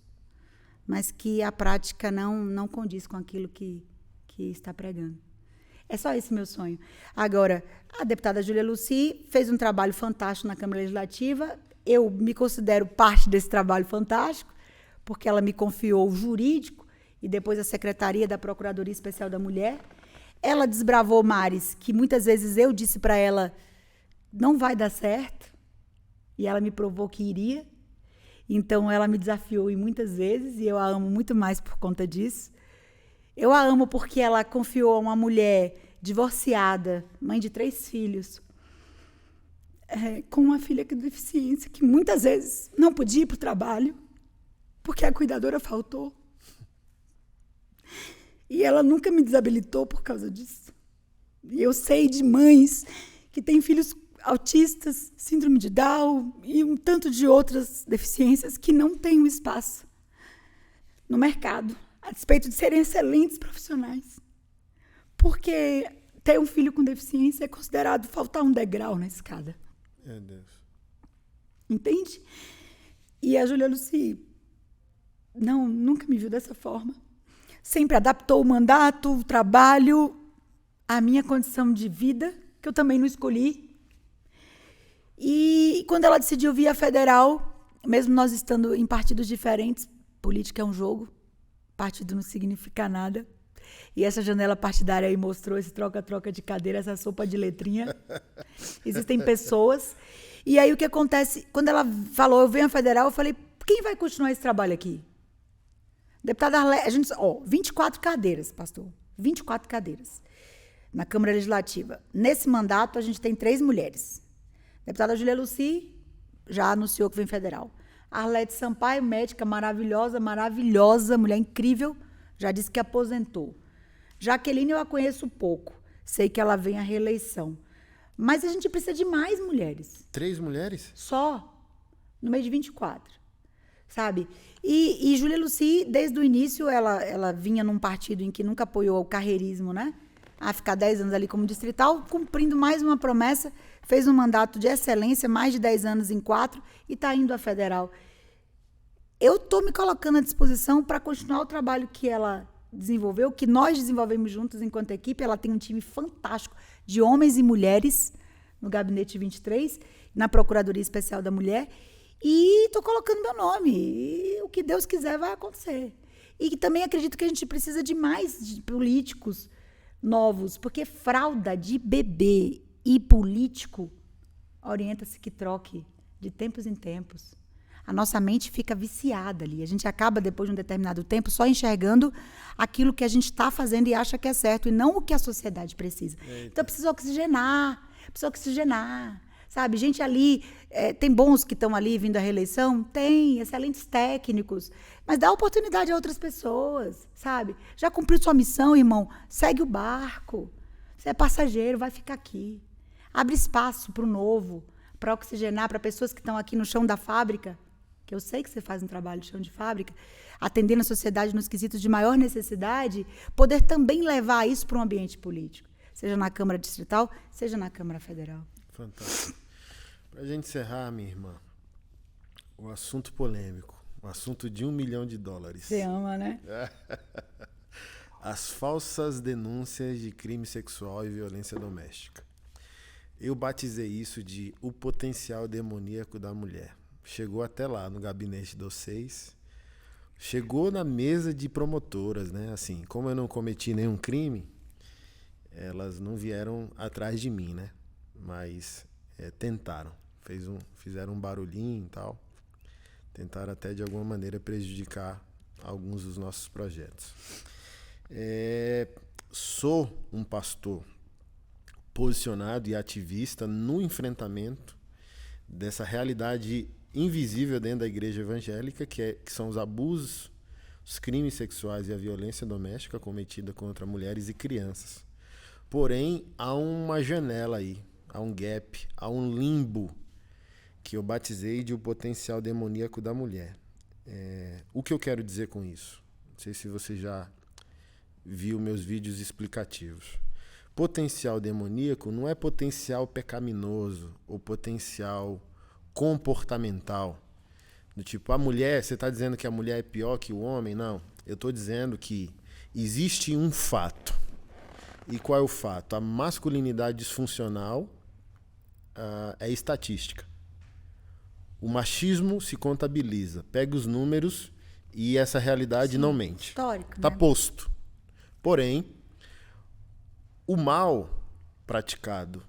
mas que a prática não condiz com aquilo que está pregando. É só esse meu sonho. Agora, a deputada Júlia Lucy fez um trabalho fantástico na Câmara Legislativa. Eu me considero parte desse trabalho fantástico, porque ela me confiou o jurídico e depois a Secretaria da Procuradoria Especial da Mulher. Ela desbravou mares que muitas vezes eu disse para ela, não vai dar certo, e ela me provou que iria. Então, ela me desafiou muitas vezes, e eu a amo muito mais por conta disso. Eu a amo porque ela confiou a uma mulher divorciada, mãe de 3 filhos, com uma filha com deficiência, que muitas vezes não podia ir para o trabalho, porque a cuidadora faltou. E ela nunca me desabilitou por causa disso. E eu sei de mães que têm filhos autistas, síndrome de Down e um tanto de outras deficiências que não têm um espaço no mercado, a despeito de serem excelentes profissionais. Porque ter um filho com deficiência é considerado faltar um degrau na escada. Meu Deus. Entende? E a Júlia Lucy nunca me viu dessa forma. Sempre adaptou o mandato, o trabalho, a minha condição de vida, que eu também não escolhi. E quando ela decidiu vir à federal, mesmo nós estando em partidos diferentes, política é um jogo, partido não significa nada. E essa janela partidária aí mostrou esse troca-troca de cadeira, essa sopa de letrinha. Existem pessoas. E aí o que acontece, quando ela falou, eu venho à federal, eu falei, quem vai continuar esse trabalho aqui? Deputada Arlete, 24 cadeiras, pastor. 24 cadeiras na Câmara Legislativa. Nesse mandato, a gente tem 3 mulheres. A deputada Júlia Lucy já anunciou que vem federal. Arlete Sampaio, médica maravilhosa, mulher incrível, já disse que aposentou. Jaqueline eu a conheço pouco. Sei que ela vem à reeleição. Mas a gente precisa de mais mulheres. 3 mulheres? Só. No meio de 24. Sabe? E Júlia Lucy, desde o início, ela vinha num partido em que nunca apoiou o carreirismo, né? A ficar 10 anos ali como distrital, cumprindo mais uma promessa, fez um mandato de excelência, mais de 10 anos em 4, e está indo à federal. Eu estou me colocando à disposição para continuar o trabalho que ela desenvolveu, que nós desenvolvemos juntos enquanto equipe. Ela tem um time fantástico de homens e mulheres no Gabinete 23, na Procuradoria Especial da Mulher, e estou colocando meu nome. E o que Deus quiser vai acontecer. E também acredito que a gente precisa de mais políticos novos, porque fralda de bebê e político orienta-se que troque de tempos em tempos. A nossa mente fica viciada ali. A gente acaba, depois de um determinado tempo, só enxergando aquilo que a gente está fazendo e acha que é certo, e não o que a sociedade precisa. Eita. Então, precisa oxigenar. Sabe? Gente ali, tem bons que estão ali vindo à reeleição? Tem, excelentes técnicos. Mas dá oportunidade a outras pessoas, sabe? Já cumpriu sua missão, irmão? Segue o barco. Você é passageiro, vai ficar aqui. Abre espaço para o novo, para oxigenar, para pessoas que estão aqui no chão da fábrica, que eu sei que você faz um trabalho de chão de fábrica, atendendo a sociedade nos quesitos de maior necessidade, poder também levar isso para um ambiente político, seja na Câmara Distrital, seja na Câmara Federal. Fantástico. Para a gente encerrar, minha irmã, o assunto polêmico, o assunto de $1 milhão. Você ama, né? As falsas denúncias de crime sexual e violência doméstica. Eu batizei isso de o potencial demoníaco da mulher. Chegou até lá no gabinete dos 6, chegou na mesa de promotoras, né? Assim, como eu não cometi nenhum crime, elas não vieram atrás de mim, né? Mas tentaram, fizeram um barulhinho e tal, tentaram até de alguma maneira prejudicar alguns dos nossos projetos. Sou um pastor posicionado e ativista no enfrentamento dessa realidade invisível dentro da igreja evangélica, que são os abusos, os crimes sexuais e a violência doméstica cometida contra mulheres e crianças. Porém, há uma janela aí, há um gap, há um limbo que eu batizei de o potencial demoníaco da mulher. O que eu quero dizer com isso? Não sei se você já viu meus vídeos explicativos. Potencial demoníaco não é potencial pecaminoso ou potencial comportamental. Do tipo, a mulher, você está dizendo que a mulher é pior que o homem? Não. Eu estou dizendo que existe um fato. E qual é o fato? A masculinidade disfuncional é estatística. O machismo se contabiliza. Pega os números e essa realidade não mente. Histórico, Está né? posto. Porém, o mal praticado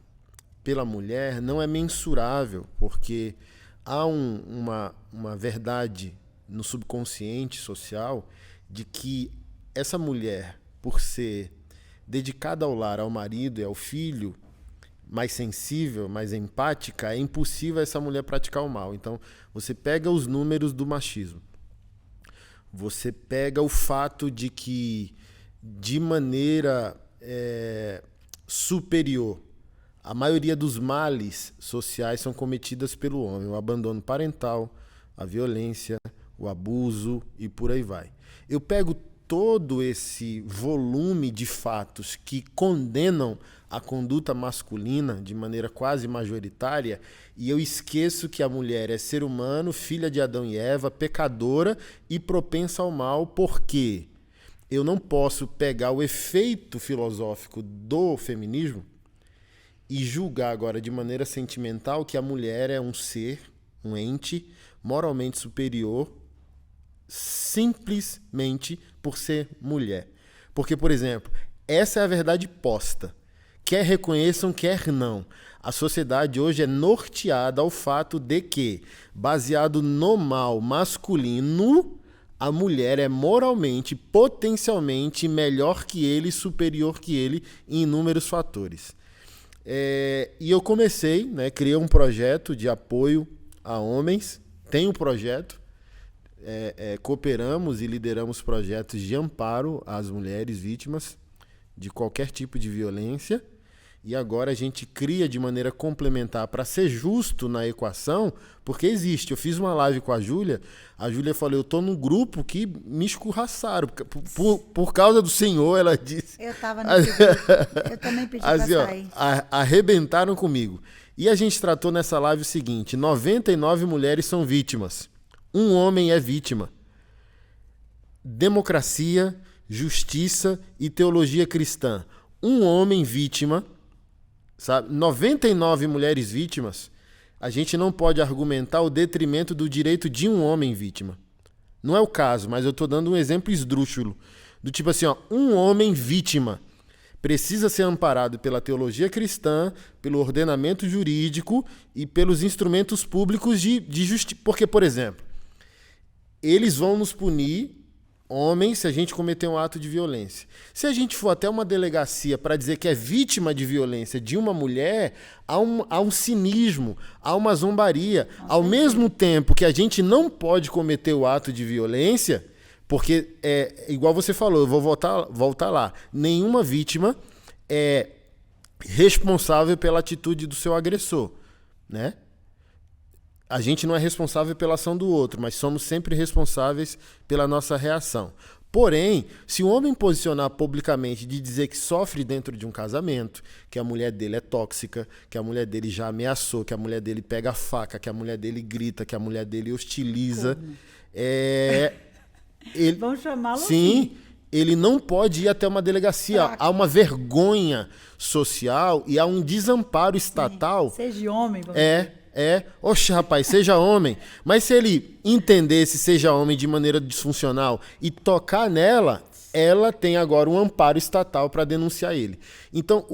pela mulher não é mensurável, porque há uma verdade no subconsciente social de que essa mulher, por ser dedicada ao lar, ao marido e ao filho, mais sensível, mais empática, é impossível essa mulher praticar o mal. Então, você pega os números do machismo. Você pega o fato de que, de maneira superior, a maioria dos males sociais são cometidas pelo homem. O abandono parental, a violência, o abuso e por aí vai. Eu pego todo esse volume de fatos que condenam a conduta masculina de maneira quase majoritária, e eu esqueço que a mulher é ser humano, filha de Adão e Eva, pecadora e propensa ao mal, porque eu não posso pegar o efeito filosófico do feminismo e julgar agora de maneira sentimental que a mulher é um ser, um ente moralmente superior, simplesmente por ser mulher. Porque, por exemplo, essa é a verdade posta. Quer reconheçam, quer não. A sociedade hoje é norteada ao fato de que, baseado no mal masculino, a mulher é moralmente, potencialmente melhor que ele, superior que ele em inúmeros fatores. E eu comecei, criei um projeto de apoio a homens, tenho um projeto, cooperamos e lideramos projetos de amparo às mulheres vítimas de qualquer tipo de violência, e agora a gente cria de maneira complementar para ser justo na equação, porque existe. Eu fiz uma live com a Júlia falou, eu estou num grupo que me escorraçaram, por causa do Senhor, ela disse. Eu estava nesse grupo, eu também pedi para sair. Arrebentaram comigo. E a gente tratou nessa live o seguinte, 99 mulheres são vítimas, um homem é vítima. Democracia, justiça e teologia cristã. Um homem vítima, sabe? 99 mulheres vítimas, a gente não pode argumentar o detrimento do direito de um homem vítima. Não é o caso, mas eu estou dando um exemplo esdrúxulo. Do tipo assim, um homem vítima precisa ser amparado pela teologia cristã, pelo ordenamento jurídico e pelos instrumentos públicos de justiça. Porque, por exemplo, eles vão nos punir, homens, se a gente cometer um ato de violência. Se a gente for até uma delegacia para dizer que é vítima de violência de uma mulher, há um cinismo, há uma zombaria. Ao mesmo tempo que a gente não pode cometer o ato de violência, porque, igual você falou, eu vou voltar lá, nenhuma vítima é responsável pela atitude do seu agressor, né? A gente não é responsável pela ação do outro, mas somos sempre responsáveis pela nossa reação. Porém, se o homem posicionar publicamente de dizer que sofre dentro de um casamento, que a mulher dele é tóxica, que a mulher dele já ameaçou, que a mulher dele pega a faca, que a mulher dele grita, que a mulher dele hostiliza, vão chamá-lo sim, assim. Ele não pode ir até uma delegacia. Há uma vergonha social e há um desamparo estatal. Seja homem, vamos dizer. Oxe, rapaz, seja homem. Mas se ele entendesse seja homem de maneira disfuncional e tocar nela, ela tem agora um amparo estatal para denunciar ele. Então,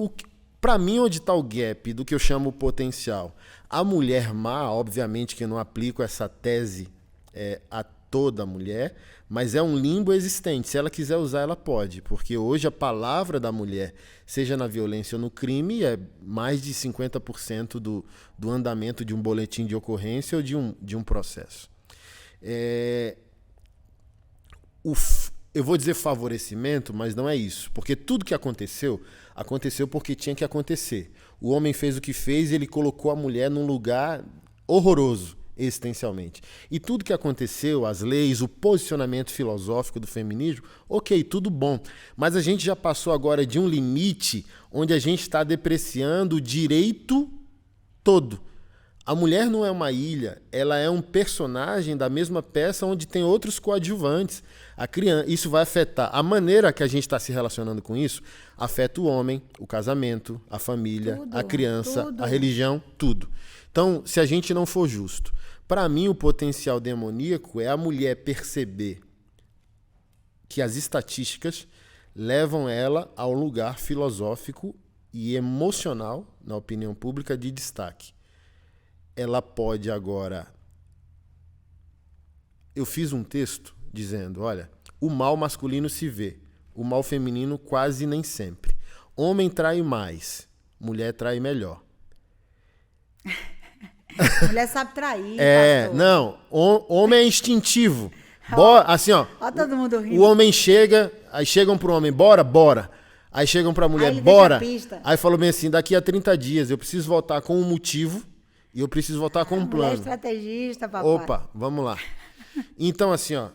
para mim, onde está o gap do que eu chamo potencial? A mulher má, obviamente que eu não aplico essa tese a toda mulher, mas é um limbo existente. Se ela quiser usar, ela pode, porque hoje a palavra da mulher, seja na violência ou no crime, é mais de 50% do andamento de um boletim de ocorrência ou de um processo. Eu vou dizer favorecimento, mas não é isso, porque tudo que aconteceu porque tinha que acontecer. O homem fez o que fez e ele colocou a mulher num lugar horroroso, existencialmente. E tudo que aconteceu, as leis, o posicionamento filosófico do feminismo, ok, tudo bom. Mas a gente já passou agora de um limite onde a gente está depreciando o direito todo. A mulher não é uma ilha, ela é um personagem da mesma peça onde tem outros coadjuvantes. A criança, isso vai afetar a maneira que a gente está se relacionando com isso, afeta o homem, o casamento, a família, a criança, a religião, tudo. Então, se a gente não for justo, para mim o potencial demoníaco é a mulher perceber que as estatísticas levam ela ao lugar filosófico e emocional, na opinião pública, de destaque. Ela pode agora... Eu fiz um texto dizendo, olha, o mal masculino se vê, o mal feminino quase nem sempre. Homem trai mais, mulher trai melhor. Mulher sabe trair. Pastor. Não, homem é instintivo. Assim, ó. Olha todo mundo rindo. O homem chega, aí chegam pro homem, bora. Aí chegam pra mulher, aí bora. Aí falou bem assim, daqui a 30 dias eu preciso voltar com um motivo e eu preciso voltar com um plano. Mulher estrategista, papai. Opa, vamos lá. Então, assim, ó,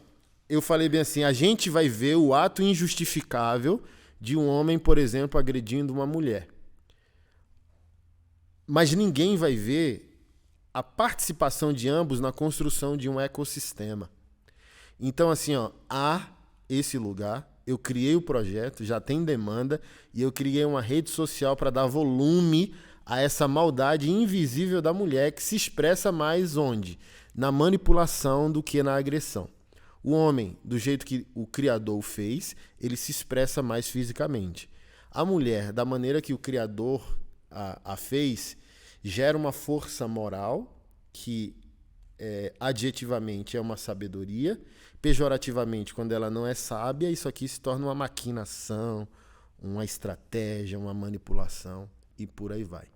eu falei bem assim, a gente vai ver o ato injustificável de um homem, por exemplo, agredindo uma mulher. Mas ninguém vai ver a participação de ambos na construção de um ecossistema. Então, assim, há esse lugar, eu criei o projeto, já tem demanda, e eu criei uma rede social para dar volume a essa maldade invisível da mulher que se expressa mais onde? Na manipulação do que na agressão. O homem, do jeito que o Criador fez, ele se expressa mais fisicamente. A mulher, da maneira que o Criador a fez, gera uma força moral que adjetivamente é uma sabedoria, pejorativamente, quando ela não é sábia, isso aqui se torna uma maquinação, uma estratégia, uma manipulação e por aí vai.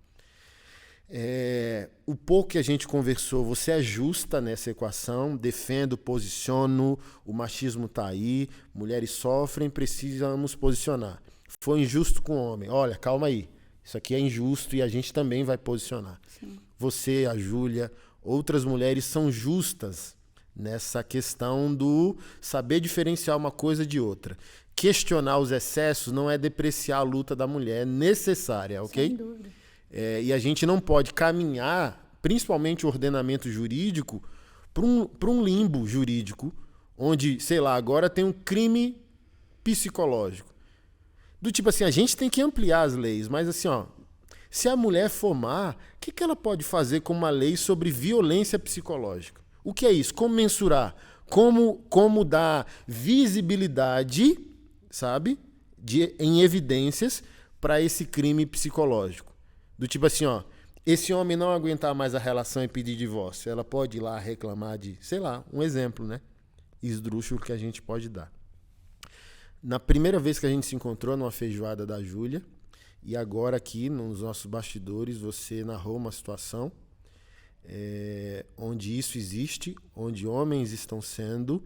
O pouco que a gente conversou, você é justa nessa equação, defendo, posiciono, o machismo está aí, mulheres sofrem, precisamos posicionar. Foi injusto com o homem, olha, calma aí, isso aqui é injusto e a gente também vai posicionar. Sim. Você, a Júlia, outras mulheres são justas nessa questão do saber diferenciar uma coisa de outra. Questionar os excessos não é depreciar a luta da mulher, é necessária, ok? Sem dúvida. E a gente não pode caminhar, principalmente o ordenamento jurídico, para um limbo jurídico, onde, sei lá, agora tem um crime psicológico. Do tipo assim, a gente tem que ampliar as leis, mas assim, se a mulher for má, o que ela pode fazer com uma lei sobre violência psicológica? O que é isso? Como mensurar? Como dar visibilidade, sabe, em evidências para esse crime psicológico? Do tipo assim, esse homem não aguentar mais a relação e pedir divórcio, ela pode ir lá reclamar de, sei lá, um exemplo, né? Esdrúxulo que a gente pode dar. Na primeira vez que a gente se encontrou numa feijoada da Júlia, e agora aqui nos nossos bastidores você narrou uma situação onde isso existe, onde homens estão sendo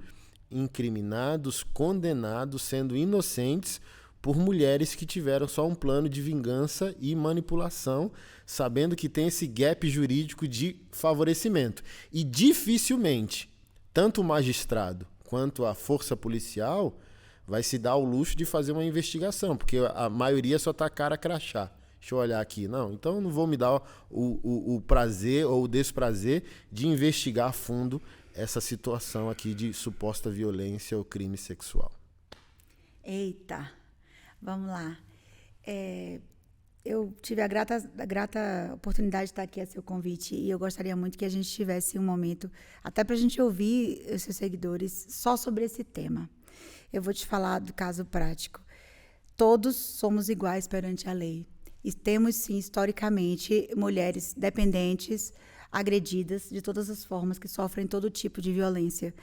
incriminados, condenados, sendo inocentes por mulheres que tiveram só um plano de vingança e manipulação, sabendo que tem esse gap jurídico de favorecimento. E dificilmente, tanto o magistrado quanto a força policial vai se dar o luxo de fazer uma investigação, porque a maioria só tá cara crachá. Deixa eu olhar aqui. Não, então eu não vou me dar o prazer ou o desprazer de investigar a fundo essa situação aqui de suposta violência ou crime sexual. Eita, vamos lá. Eu tive a grata oportunidade de estar aqui a seu convite e eu gostaria muito que a gente tivesse um momento, até para a gente ouvir os seus seguidores, só sobre esse tema. Eu vou te falar do caso prático. Todos somos iguais perante a lei. E temos, sim, historicamente, mulheres dependentes, agredidas de todas as formas, que sofrem todo tipo de violência.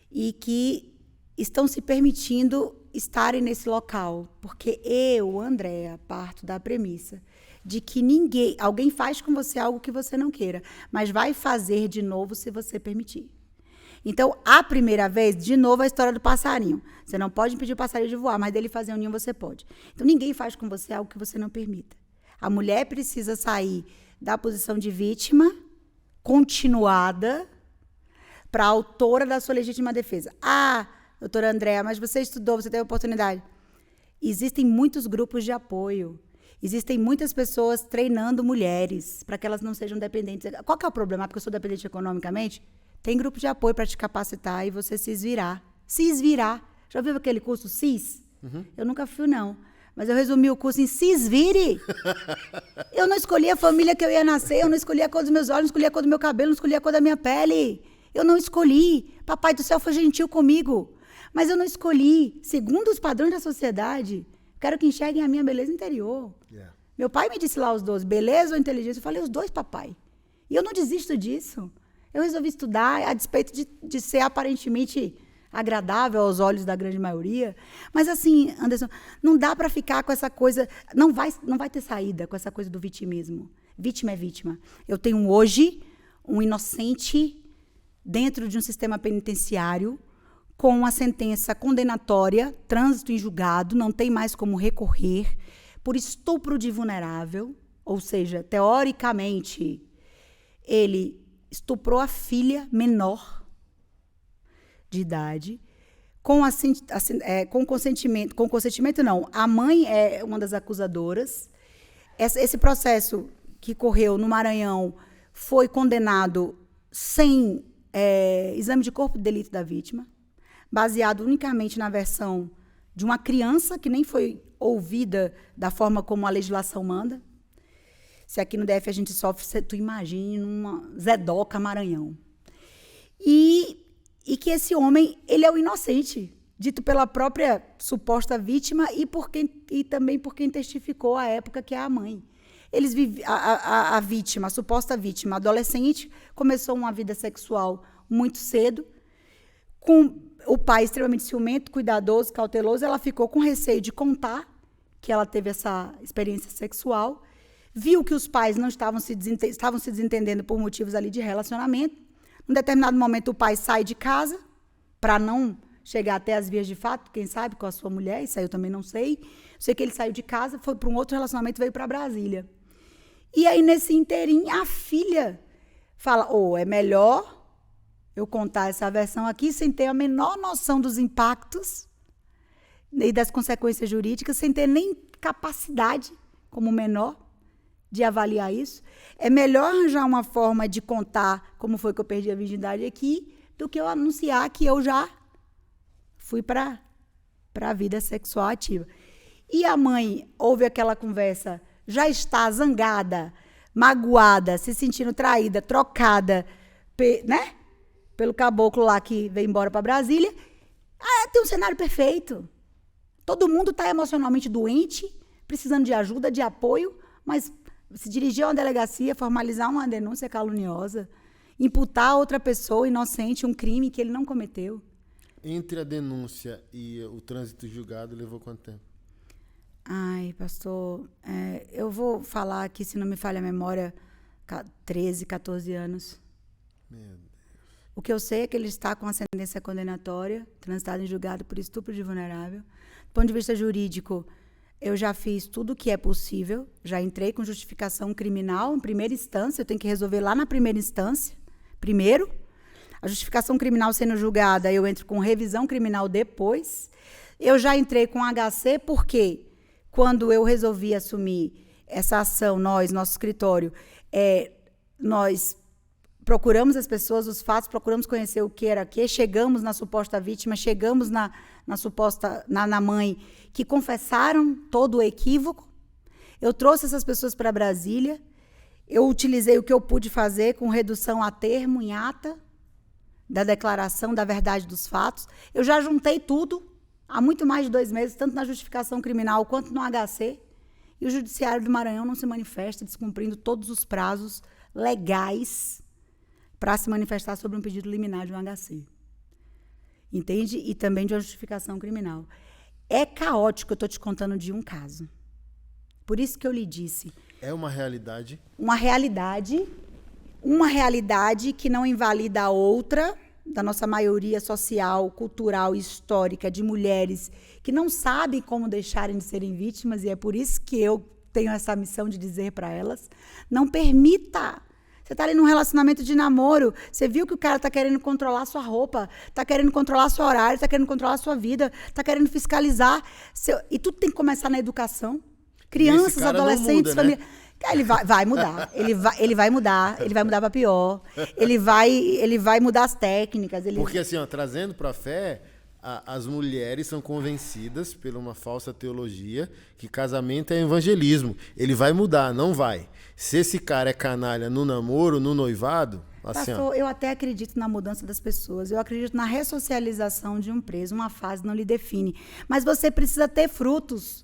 E que estão se permitindo estarem nesse local. Porque eu, Andréa, parto da premissa de que alguém faz com você algo que você não queira, mas vai fazer de novo se você permitir. Então, a primeira vez, de novo, a história do passarinho. Você não pode impedir o passarinho de voar, mas dele fazer um ninho você pode. Então, ninguém faz com você algo que você não permita. A mulher precisa sair da posição de vítima, continuada, para a autora da sua legítima defesa. Ah, doutora Andréa, mas você estudou, você teve oportunidade. Existem muitos grupos de apoio. Existem muitas pessoas treinando mulheres para que elas não sejam dependentes. Qual que é o problema? Porque eu sou dependente economicamente? Tem grupo de apoio para te capacitar e você se esvirar. Se esvirar. Já ouviu aquele curso CIS? Uhum. Eu nunca fui, não. Mas eu resumi o curso em se esvire. Eu não escolhi a família que eu ia nascer, eu não escolhi a cor dos meus olhos, não escolhi a cor do meu cabelo, não escolhi a cor da minha pele. Eu não escolhi. Papai do céu foi gentil comigo. Mas eu não escolhi. Segundo os padrões da sociedade, quero que enxerguem a minha beleza interior. Yeah. Meu pai me disse lá os 12, beleza ou inteligência? Eu falei, os dois, papai. E eu não desisto disso. Eu resolvi estudar, a despeito de ser aparentemente agradável aos olhos da grande maioria. Mas assim, Anderson, não dá para ficar com essa coisa, não vai ter saída com essa coisa do vitimismo. Vítima é vítima. Eu tenho hoje um inocente dentro de um sistema penitenciário com uma sentença condenatória, trânsito em julgado, não tem mais como recorrer, por estupro de vulnerável, ou seja, teoricamente, ele estuprou a filha menor de idade, com consentimento não, a mãe é uma das acusadoras. Esse processo que correu no Maranhão foi condenado sem exame de corpo de delito da vítima, baseado unicamente na versão de uma criança que nem foi ouvida da forma como a legislação manda. Se aqui no DF a gente sofre, tu imagine numa Zedoca Maranhão. E que esse homem, ele é o inocente, dito pela própria suposta vítima e também por quem testificou à época, que é a mãe. A vítima, a suposta vítima, adolescente, começou uma vida sexual muito cedo, com o pai extremamente ciumento, cuidadoso, cauteloso. Ela ficou com receio de contar que ela teve essa experiência sexual, viu que os pais não estavam se desentendendo por motivos ali de relacionamento. Num determinado momento, o pai sai de casa para não chegar até as vias de fato, quem sabe, com a sua mulher. Isso aí eu também não sei. Sei que ele saiu de casa, foi para um outro relacionamento, veio para Brasília. E aí, nesse inteirinho, a filha fala, é melhor eu contar essa versão aqui sem ter a menor noção dos impactos e das consequências jurídicas, sem ter nem capacidade, como menor, de avaliar isso. É melhor arranjar uma forma de contar como foi que eu perdi a virgindade aqui, do que eu anunciar que eu já fui para a vida sexual ativa. E a mãe ouve aquela conversa, já está zangada, magoada, se sentindo traída, trocada, né? Pelo caboclo lá que veio embora para Brasília. Tem um cenário perfeito. Todo mundo está emocionalmente doente, precisando de ajuda, de apoio, mas se dirigir a uma delegacia, formalizar uma denúncia caluniosa, imputar a outra pessoa inocente um crime que ele não cometeu. Entre a denúncia e o trânsito julgado, levou quanto tempo? Ai, pastor, eu vou falar aqui, se não me falha a memória, 13, 14 anos. Meu Deus. O que eu sei é que ele está com ascendência condenatória, transitado em julgado por estupro de vulnerável. Do ponto de vista jurídico, eu já fiz tudo o que é possível, já entrei com justificação criminal em primeira instância, eu tenho que resolver lá na primeira instância, primeiro. A justificação criminal sendo julgada, eu entro com revisão criminal depois. Eu já entrei com HC, porque quando eu resolvi assumir essa ação, nosso escritório, nós procuramos as pessoas, os fatos, procuramos conhecer o que era o que, chegamos na suposta vítima, chegamos na mãe, que confessaram todo o equívoco. Eu trouxe essas pessoas para Brasília, eu utilizei o que eu pude fazer com redução a termo, em ata, da declaração da verdade dos fatos. Eu já juntei tudo, há muito mais de 2 meses, tanto na justificação criminal quanto no HC, e o Judiciário do Maranhão não se manifesta, descumprindo todos os prazos legais para se manifestar sobre um pedido liminar de um HC. Entende? E também de uma justificação criminal. É caótico, eu estou te contando de um caso. Por isso que eu lhe disse. É uma realidade? Uma realidade que não invalida a outra, da nossa maioria social, cultural e histórica, de mulheres que não sabem como deixarem de serem vítimas, e é por isso que eu tenho essa missão de dizer para elas, não permita. Você está ali num relacionamento de namoro, você viu que o cara está querendo controlar sua roupa, está querendo controlar seu horário, está querendo controlar sua vida, está querendo fiscalizar. E tudo tem que começar na educação. Crianças, adolescentes, família. Né? Ele vai mudar. Ele vai mudar para pior. Ele vai mudar as técnicas. Porque assim, trazendo para a fé, as mulheres são convencidas por uma falsa teologia que casamento é evangelismo. Ele vai mudar, não vai. Se esse cara é canalha no namoro, no noivado... Assim, Pastor, eu até acredito na mudança das pessoas. Eu acredito na ressocialização de um preso. Uma fase não lhe define. Mas você precisa ter frutos.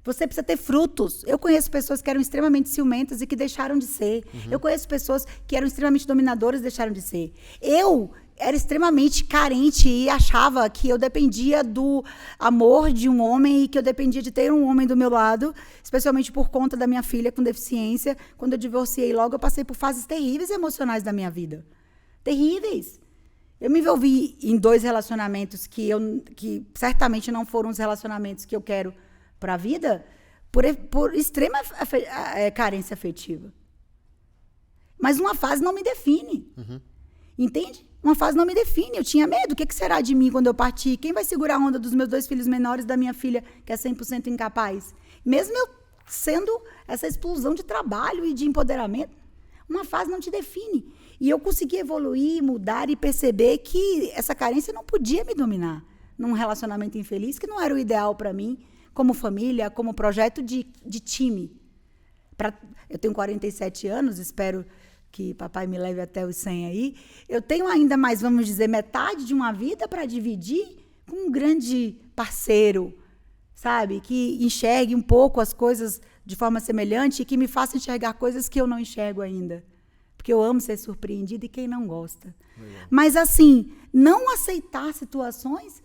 Você precisa ter frutos. Eu conheço pessoas que eram extremamente ciumentas e que deixaram de ser. Uhum. Eu conheço pessoas que eram extremamente dominadoras e deixaram de ser. Eu era extremamente carente e achava que eu dependia do amor de um homem e que eu dependia de ter um homem do meu lado, especialmente por conta da minha filha com deficiência. Quando eu divorciei logo, eu passei por fases terríveis emocionais da minha vida. Terríveis. Eu me envolvi em 2 relacionamentos que certamente não foram os relacionamentos que eu quero para a vida, por extrema carência afetiva. Mas uma fase não me define. Uhum. Entende? Uma fase não me define. Eu tinha medo. O que será de mim quando eu partir? Quem vai segurar a onda dos meus 2 filhos menores, da minha filha, que é 100% incapaz? Mesmo eu sendo essa explosão de trabalho e de empoderamento, uma fase não te define. E eu consegui evoluir, mudar e perceber que essa carência não podia me dominar num relacionamento infeliz, que não era o ideal para mim, como família, como projeto de time. Eu tenho 47 anos, espero que papai me leve até os 100 aí. Eu tenho ainda mais, vamos dizer, metade de uma vida para dividir com um grande parceiro, sabe? Que enxergue um pouco as coisas de forma semelhante e que me faça enxergar coisas que eu não enxergo ainda. Porque eu amo ser surpreendida e quem não gosta. Legal. Mas, assim, não aceitar situações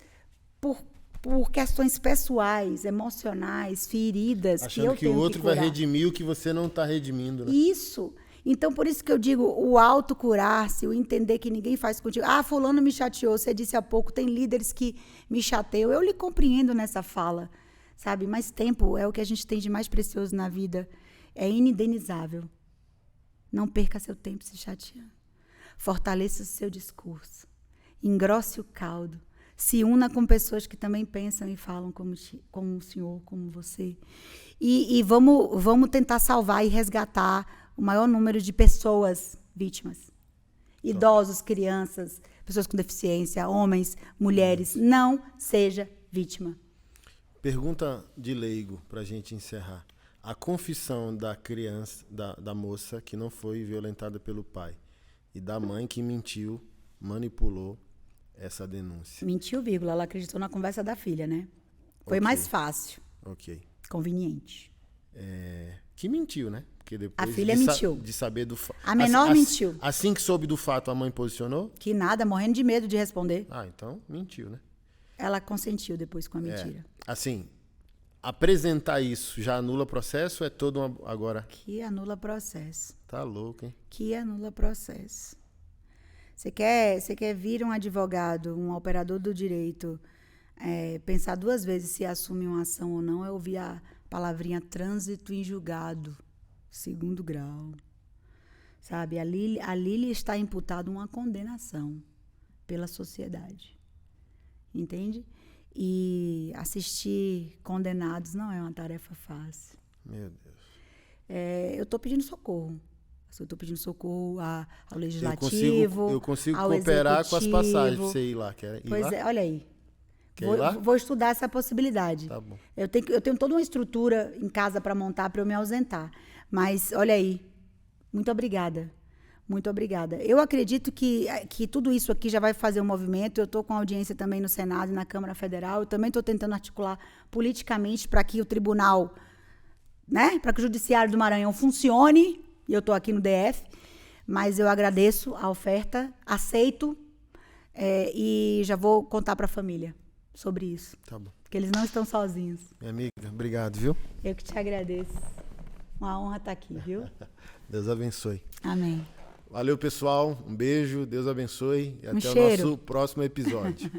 por questões pessoais, emocionais, feridas. Achando que o outro vai redimir o que você não está redimindo. Né? Isso. Então, por isso que eu digo, o autocurar-se, o entender que ninguém faz contigo. Ah, fulano me chateou, você disse há pouco, tem líderes que me chateiam. Eu lhe compreendo nessa fala, sabe? Mas tempo é o que a gente tem de mais precioso na vida. É inindenizável. Não perca seu tempo se chateando. Fortaleça o seu discurso. Engrosse o caldo. Se una com pessoas que também pensam e falam como o senhor, como você. E vamos tentar salvar e resgatar o maior número de pessoas vítimas. Idosos, crianças, pessoas com deficiência, homens, mulheres. Não seja vítima. Pergunta de leigo para a gente encerrar. A confissão da criança, da moça que não foi violentada pelo pai e da mãe que mentiu, manipulou essa denúncia. Mentiu, vírgula. Ela acreditou na conversa da filha, né? Foi mais fácil. Ok. Conveniente. Que mentiu, né? Porque depois a filha mentiu. De saber do fato. A menor mentiu. Assim que soube do fato, a mãe posicionou? Que nada, morrendo de medo de responder. Ah, então mentiu, né? Ela consentiu depois com a mentira. Assim, apresentar isso já anula processo ou é todo agora? Que anula processo. Tá louco, hein? Que anula processo. Você quer vir um advogado, um operador do direito, pensar 2 vezes se assume uma ação ou não, é ouvir a palavrinha trânsito em julgado, 2º grau. Sabe? Ali lhe está imputada uma condenação pela sociedade. Entende? E assistir condenados não é uma tarefa fácil. Meu Deus. Eu estou pedindo socorro. Eu estou pedindo socorro ao legislativo, eu consigo ao cooperar executivo. Com as passagens. Você ir lá, quer ir pois lá? Olha aí. Quer ir lá? Vou estudar essa possibilidade. Tá bom. Eu tenho toda uma estrutura em casa para montar, para eu me ausentar. Mas, olha aí, muito obrigada. Muito obrigada. Eu acredito que tudo isso aqui já vai fazer um movimento. Eu estou com audiência também no Senado e na Câmara Federal. Eu também estou tentando articular politicamente para que o tribunal, né, para que o Judiciário do Maranhão funcione. E eu estou aqui no DF, mas eu agradeço a oferta, aceito e já vou contar para a família sobre isso. Tá bom. Porque eles não estão sozinhos. Minha amiga, obrigado, viu? Eu que te agradeço. Uma honra estar aqui, viu? Deus abençoe. Amém. Valeu, pessoal. Um beijo, Deus abençoe e até cheiro. o nosso próximo episódio.